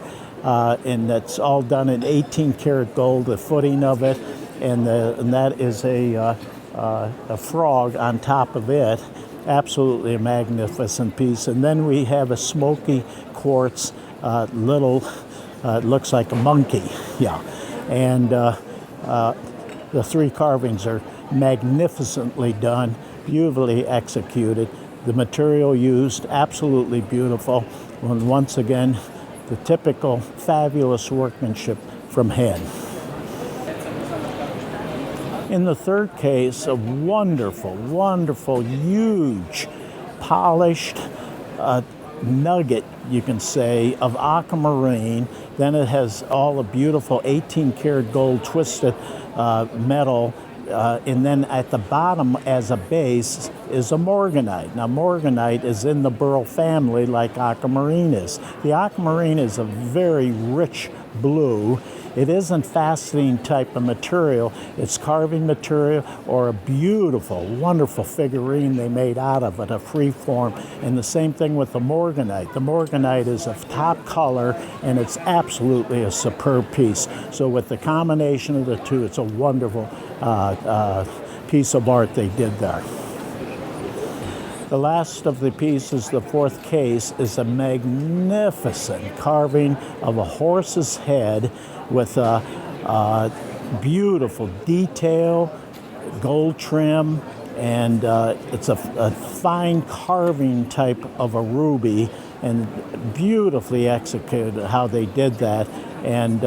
and that's all done in 18 karat gold, the footing of it, and that is a frog on top of it. Absolutely a magnificent piece. And then we have a smoky quartz little, it looks like a monkey, yeah. And the 3 carvings are magnificently done, beautifully executed. The material used, absolutely beautiful. And once again, the typical fabulous workmanship from hen. In the third case, a wonderful, wonderful, huge, polished nugget, you can say, of aquamarine. Then it has all the beautiful 18 karat gold twisted metal, and then at the bottom as a base is a morganite. Now morganite is in the beryl family like aquamarine is. The aquamarine is a very rich blue. It isn't faceting type of material, it's carving material or a beautiful, wonderful figurine they made out of it, a free form. And the same thing with the morganite. The morganite is a top color and it's absolutely a superb piece. So with the combination of the two, it's a wonderful piece of art they did there. The last of the pieces, the 4th case, is a magnificent carving of a horse's head with a beautiful detail, gold trim, and it's a fine carving type of a ruby, and beautifully executed how they did that. And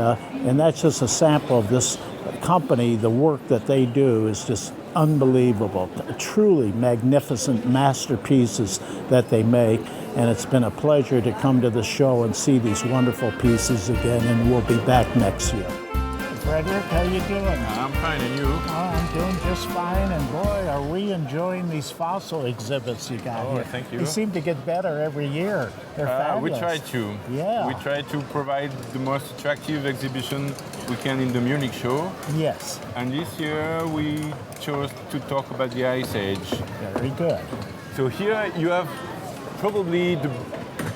that's just a sample of this company. The work that they do is just unbelievable, truly magnificent masterpieces that they make, and it's been a pleasure to come to the show and see these wonderful pieces again, and we'll be back next year. Frederick, how you doing? I'm fine, and you? Oh, I'm doing just fine, and boy, are we enjoying these fossil exhibits you got here. Thank you. They seem to get better every year. They're fabulous. We try to. Yeah. We try to provide the most attractive exhibition we can in the Munich Show. Yes. And this year we chose to talk about the Ice Age. Very good. So here you have probably the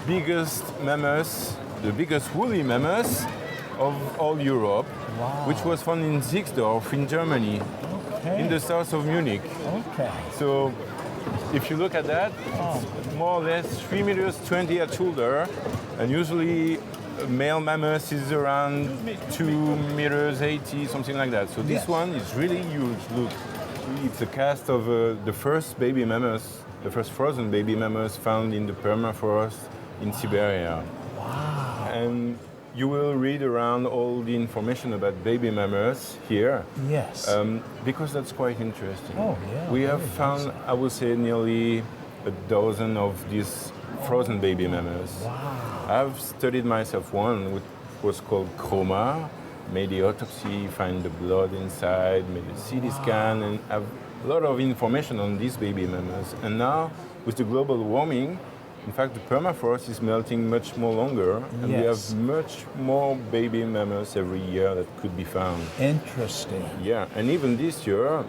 biggest mammoths, the biggest woolly mammoths of all Europe, which was found in Zixdorf in Germany, in the south of Munich. Okay. So if you look at that, it's more or less 3 meters 20 at shoulder, and usually a male mammoth is around 2 meters 80, something like that. So this one is really huge. Look, it's a cast of the first baby mammoth, the first frozen baby mammoth found in the permafrost in Siberia. Wow. And you will read around all the information about baby mammals here. Yes. Because that's quite interesting. Oh, yeah. We have found, I would say, nearly a dozen of these frozen baby mammals. Wow. I've studied myself one, which was called chroma, made the autopsy, find the blood inside, made a CT scan, and have a lot of information on these baby mammals. And now, with the global warming, in fact, the permafrost is melting much more longer, and we have much more baby mammals every year that could be found. Interesting. Yeah, and even this year,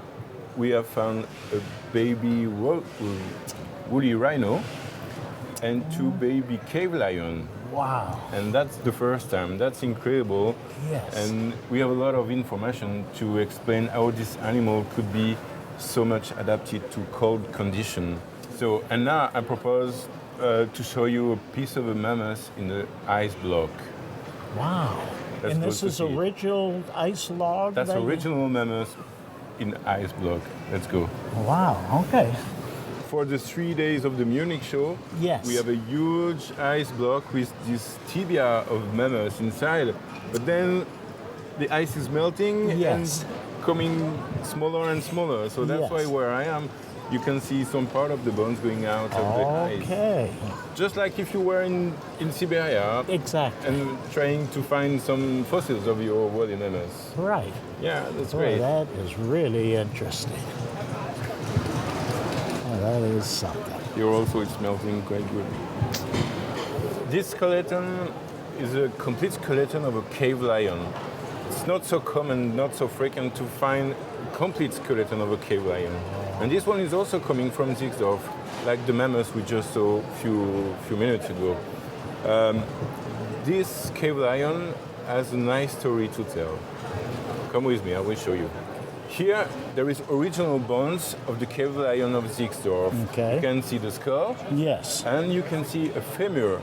we have found a baby woolly rhino and two baby cave lions. Wow. And that's the first time. That's incredible. Yes. And we have a lot of information to explain how this animal could be so much adapted to cold conditions. So, and now I propose to show you a piece of a mammoth in the ice block. Wow. Let's and go this to is see it. original ice log? That's original mammoth in ice block. Let's go. Wow, okay. For the 3 days of the Munich Show, yes, we have a huge ice block with this tibia of mammoth inside. But then the ice is melting and coming smaller and smaller. So that's why where I am, you can see some part of the bones going out of the ice. Okay. Just like if you were in Siberia. Exactly. And trying to find some fossils of your woolly mammoths. Right. Yeah, that's Boy, great. that is really interesting. Oh, that is something. Here also it's melting quite good. This skeleton is a complete skeleton of a cave lion. It's not so common, not so frequent to find a complete skeleton of a cave lion. And this one is also coming from Zixdorf, like the mammoth we just saw a few minutes ago. This cave lion has a nice story to tell. Come with me, I will show you. Here, there is original bones of the cave lion of Zixdorf. Okay. You can see the skull. Yes. And you can see a femur.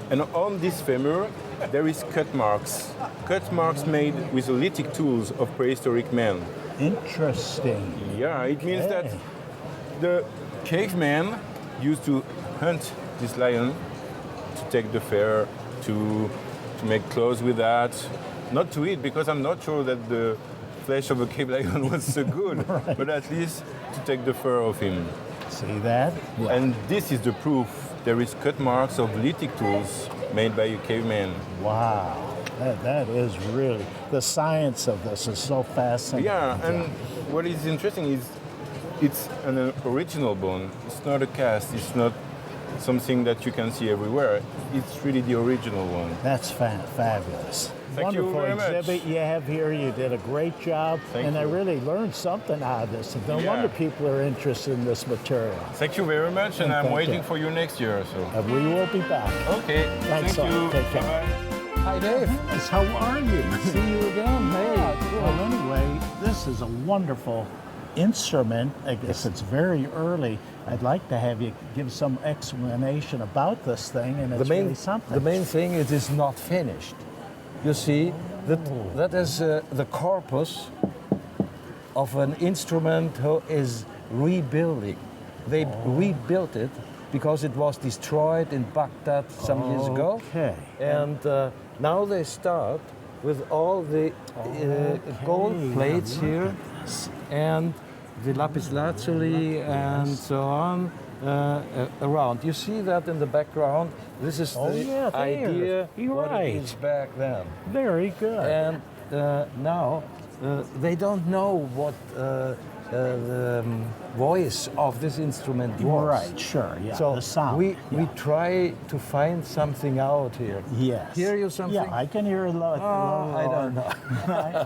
And on this femur, there is cut marks. Cut marks made with lithic tools of prehistoric men. Interesting. Yeah, it means that the cavemen used to hunt this lion to take the fur, to make clothes with that. Not to eat, because I'm not sure that the flesh of a cave lion was so good, but at least to take the fur of him. See that? Yeah. And this is the proof. There is cut marks of lithic tools made by a caveman. Wow. That is really, the science of this is so fascinating. Yeah, and what is interesting is it's an original bone. It's not a cast. It's not something that you can see everywhere. It's really the original one. That's fabulous. Thank you Wonderful very much. exhibit you have here. You did a great job. Thank I you. really learned something out of this. No wonder people are interested in this material. Thank you very much, and I'm thank waiting you. for you next year. So We will be back. Okay. Thanks Thank all. you. Take care. Bye-bye. Hi, Dave. How are you? See you again. Hey. Well, anyway, this is a wonderful instrument. I guess it's very early. I'd like to have you give some explanation about this thing, and it's really something. The main thing, it is not finished. You see, that is the corpus of an instrument who is rebuilding. They rebuilt it because it was destroyed in Baghdad some years ago. Okay. And now they start with all the gold plates here and the lapis lazuli and so on around. You see that in the background? This is the idea what it is back then. Very good. And now they don't know what the voice of this instrument was. Right, sure, yeah, So the sound, we try to find something out here. Yes. Hear you something? Yeah, I can hear a lot. I don't know.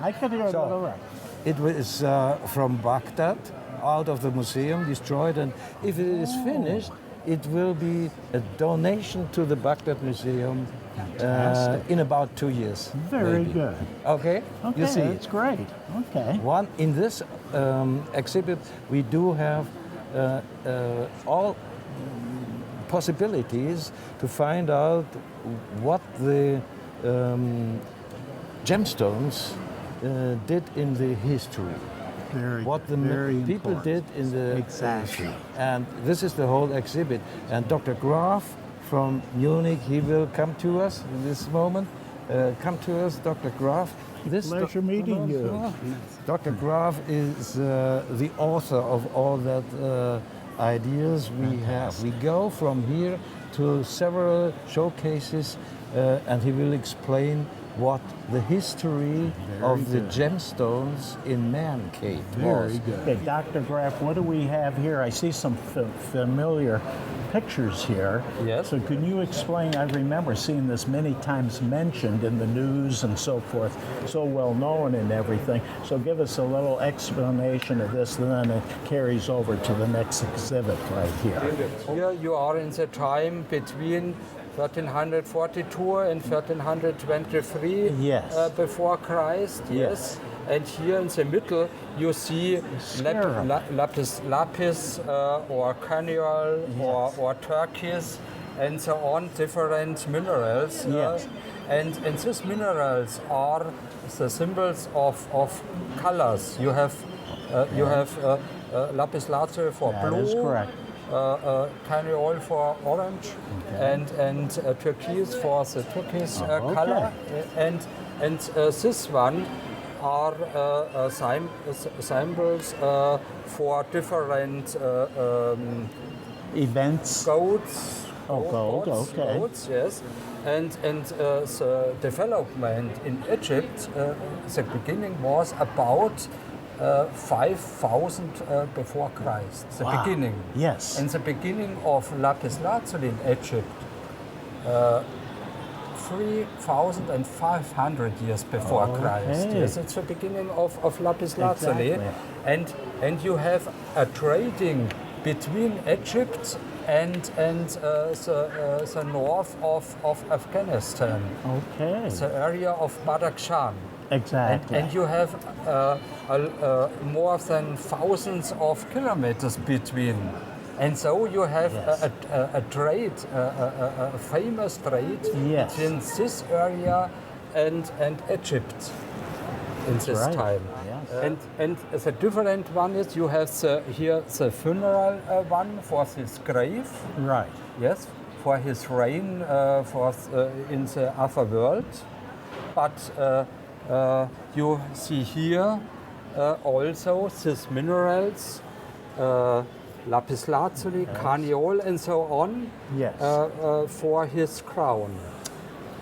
I can hear a So, little. Right. It was from Baghdad, out of the museum, destroyed, and if it is finished, it will be a donation to the Baghdad Museum in about 2 years. Very maybe. good. Okay, Okay, you see. that's great. Okay. One in this exhibit, we do have all possibilities to find out what the gemstones did in the history. What the people did in the exactly. And this is the whole exhibit. And Dr. Graf from Munich, he will come to us in this moment come to us, Dr. Graf. Pleasure meeting you. Dr. Graf is the author of all that ideas we have. We go from here to several showcases, and he will explain what the history of the gemstones in Man Cave was. Very good. Okay, Dr. Graf, what do we have here? I see some familiar pictures here. Yes. So can you explain? I remember seeing this many times mentioned in the news and so forth, so well known and everything. So give us a little explanation of this, and then it carries over to the next exhibit right here. Here you are in the time between 1342 and 1323 before Christ. Yes. And here in the middle you see lapis or carniol or turquoise and so on, different minerals. And these minerals are the symbols of colors. You have lapis lazuli for blue. That is correct. Carniol for orange, and turquoise for the turquoise color, and this one are symbols for different events. Goats. Okay. Goats, yes. And the development in Egypt, the beginning was about 5,000 before Christ, the beginning. Yes. And the beginning of lapis lazuli in Egypt, 3,500 years before Christ. Yes, it's the beginning of lapis lazuli. Exactly. And you have a trading between Egypt and the north of Afghanistan. Okay. The area of Badakhshan. Exactly. And you have more than thousands of kilometers between. And so you have a trade, a famous trade between this area and Egypt in this time. Yes. And the different one is you have here the funeral one for his grave. Right. Yes, for his reign in the other world. But you see here also these minerals, lapis lazuli, carniol, and so on. Yes. For his crown.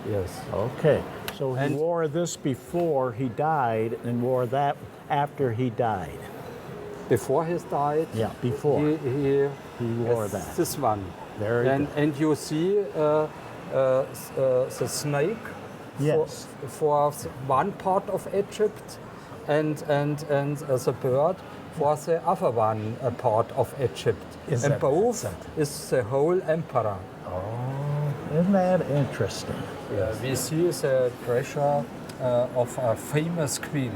Yes. Okay. So he wore this before he died, and wore that after he died. Before he died. Yeah. Before he wore that. This one. Very good. And you see the snake. Yes. For one part of Egypt, and the bird for the other one part of Egypt. And both is the whole emperor. Oh, isn't that interesting? Yeah, we see the treasure of a famous queen.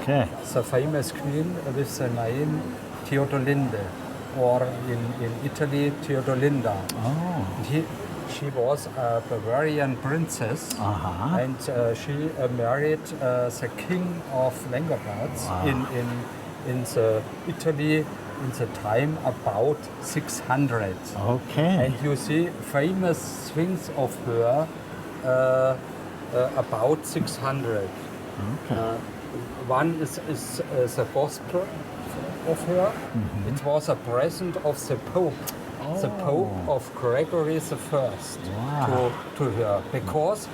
Okay. The famous queen with the name Theodolinde, or in Italy Theodolinda. Oh. She was a Bavarian princess, and she married the king of Langobards in the Italy in the time about 600. Okay. And you see famous things of her about 600. Okay. One is the gospel of her. It was a present of the Pope. The Pope of Gregory I to her, because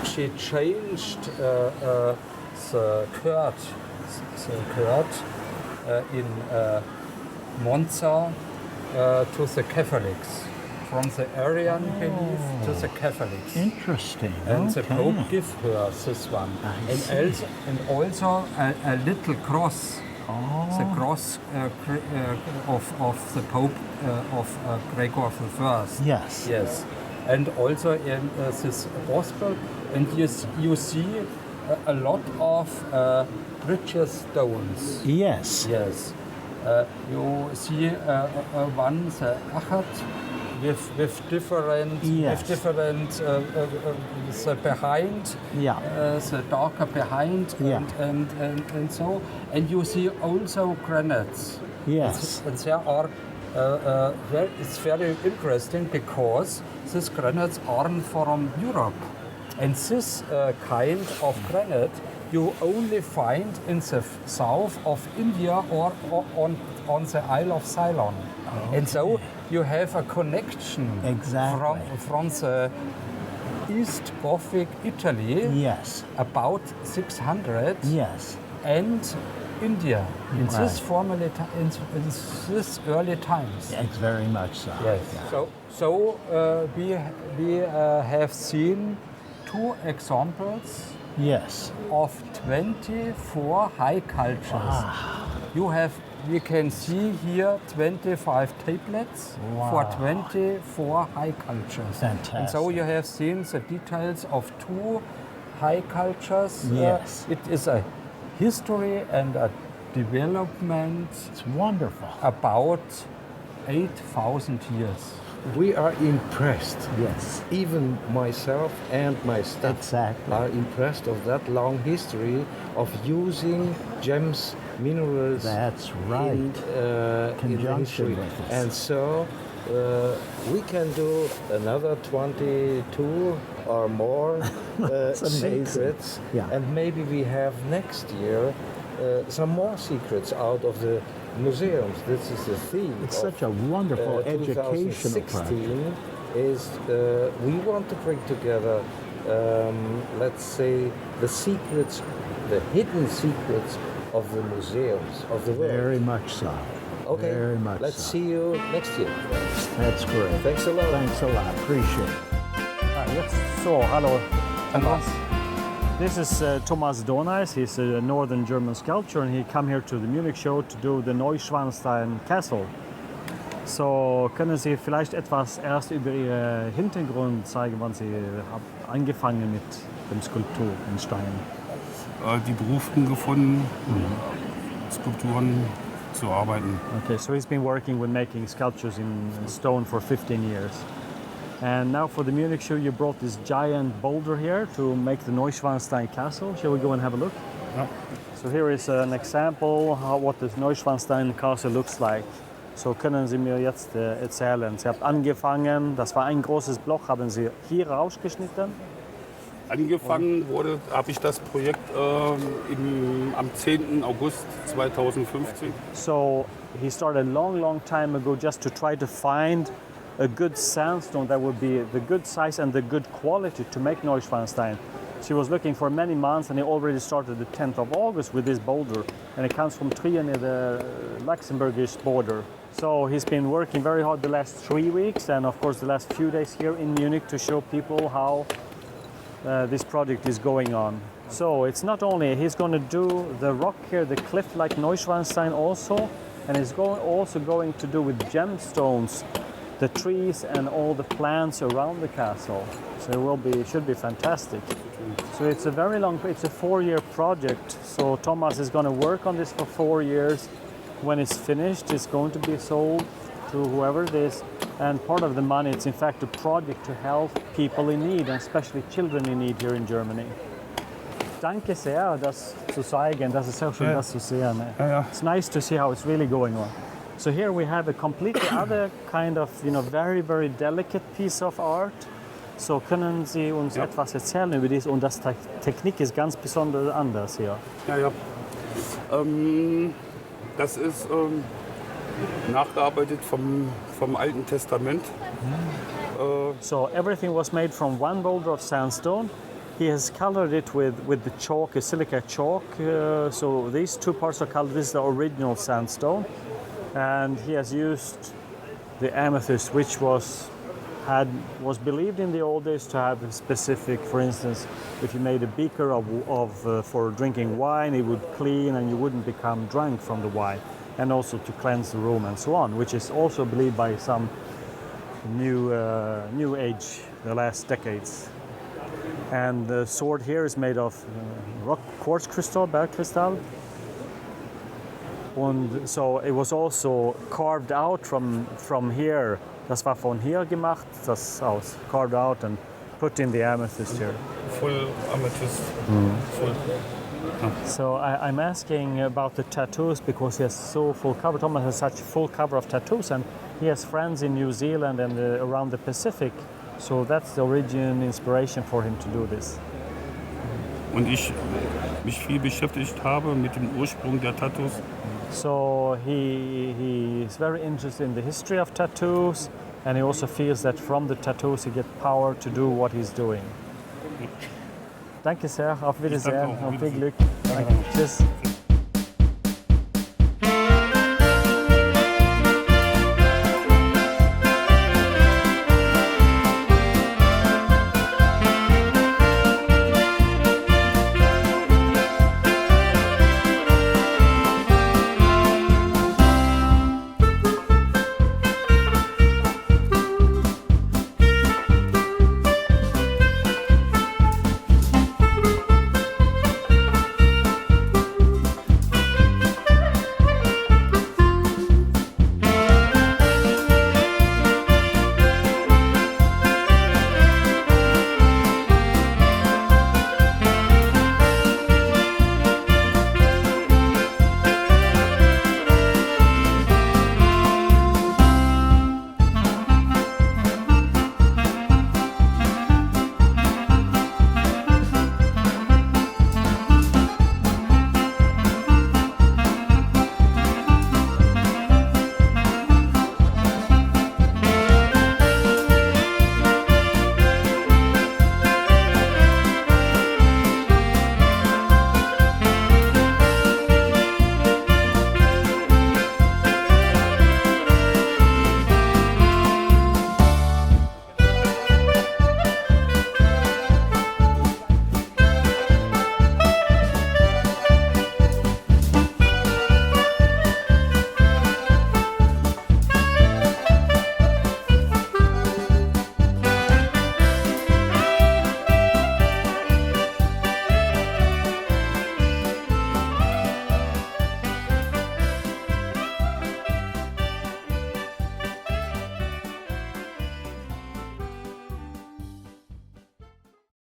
she changed the court in Monza to the Catholics, from the Arian belief to the Catholics. Interesting. And the Pope gave her this one, and also a little cross. The cross of the Pope of Gregor I. Yes. Yes. And also in this gospel, and you see a lot of precious stones. Yes. Yes. You see one, the achat, with different the behind, the darker behind, and so, and you see also granites. Yes. And there are it's very interesting because these granites aren't from Europe. And this kind of granite you only find in the south of India or on the Isle of Ceylon. Okay. And so you have a connection from the East Gothic Italy, yes, about 600, yes, and India in Right. this in this early times. It's very much so. Yes. So we have seen 2 examples. Yes. Of 24 high cultures. We can see here 25 tablets for 24 high cultures. Fantastic. And so you have seen the details of 2 high cultures. Yes. It is a history and a development. It's wonderful. About 8,000 years. We are impressed. Yes. Even myself and my staff are impressed of that long history of using gems, minerals. That's right. In the history. with us. And so we can do another 22 or more secrets. Yeah. And maybe we have next year some more secrets out of the museums. This is the theme. It's such a wonderful educational 2016 is we want to bring together, let's say, the secrets, the hidden secrets of the museums of the world. Very much so. Okay, Very much let's so. see you next year. That's great. Thanks a lot. Thanks a lot. Appreciate it. Jetzt so, hallo Thomas. This is Thomas Donais. He's a northern German sculptor, and he come here to the Munich Show to do the Neuschwanstein Castle. So können Sie vielleicht etwas erst über Ihren Hintergrund zeigen, wann Sie angefangen mit dem Skulptur in Stein? Die Berufung gefunden, Skulpturen zu arbeiten. Okay, so he's been working with making sculptures in stone for 15 years. And now for the Munich Show, you brought this giant boulder here to make the Neuschwanstein Castle. Shall we go and have a look? Yeah. So here is an example of what the Neuschwanstein Castle looks like. So können Sie mir jetzt erzählen, Sie haben angefangen, das war ein großes Block, haben Sie hier rausgeschnitten? Angefangen habe ich das Projekt am 10. August 2015. So he started a long time ago just to try to find a good sandstone that would be the good size and the good quality to make Neuschwanstein. She was looking for many months, and he already started the 10th of August with this boulder, and it comes from Trier near the Luxembourgish border. So he's been working very hard the last 3 weeks, and of course the last few days here in Munich to show people how this project is going on. So it's not only he's going to do the rock here, the cliff like Neuschwanstein also, and he's also going to do with gemstones the trees and all the plants around the castle. So it should be fantastic. So it's a very it's a 4-year project. So Thomas is going to work on this for 4 years. When it's finished, it's going to be sold to whoever it is. And part of the money, it's in fact a project to help people in need, and especially children in need here in Germany. Danke sehr, das zu zeigen. Das ist sehr schön, das zu sehen. It's nice to see how it's really going on. So here we have a completely other kind of, very delicate piece of art. So können Sie uns etwas erzählen über dies? Und das Technik ist ganz besonders anders hier. Ja. Das ist nachgearbeitet vom Alten Testament. So everything was made from one boulder of sandstone. He has colored it with the chalk, a silica chalk. So these 2 parts are colored. This is the original sandstone. And he has used the amethyst, which was believed in the old days to have a specific, for instance, if you made a beaker for drinking wine, it would clean and you wouldn't become drunk from the wine, and also to cleanse the room and so on, which is also believed by some new age, the last decades. And the sword here is made of rock quartz crystal, Bergkristall. And so it was also carved out from here. Das war von hier gemacht, das aus, carved out and put in the amethyst here. Full amethyst. Full. So I'm asking about the tattoos because he has so full cover. Thomas has such full cover of tattoos, and he has friends in New Zealand and around the Pacific So that's the origin, inspiration for him to do this. Und ich mich viel beschäftigt habe mit dem Ursprung der Tattoos. So he is very interested in the history of tattoos, and he also feels that from the tattoos he gets power to do what he's doing. Danke sehr, auf Wiedersehen und viel Glück. Danke. Tschüss.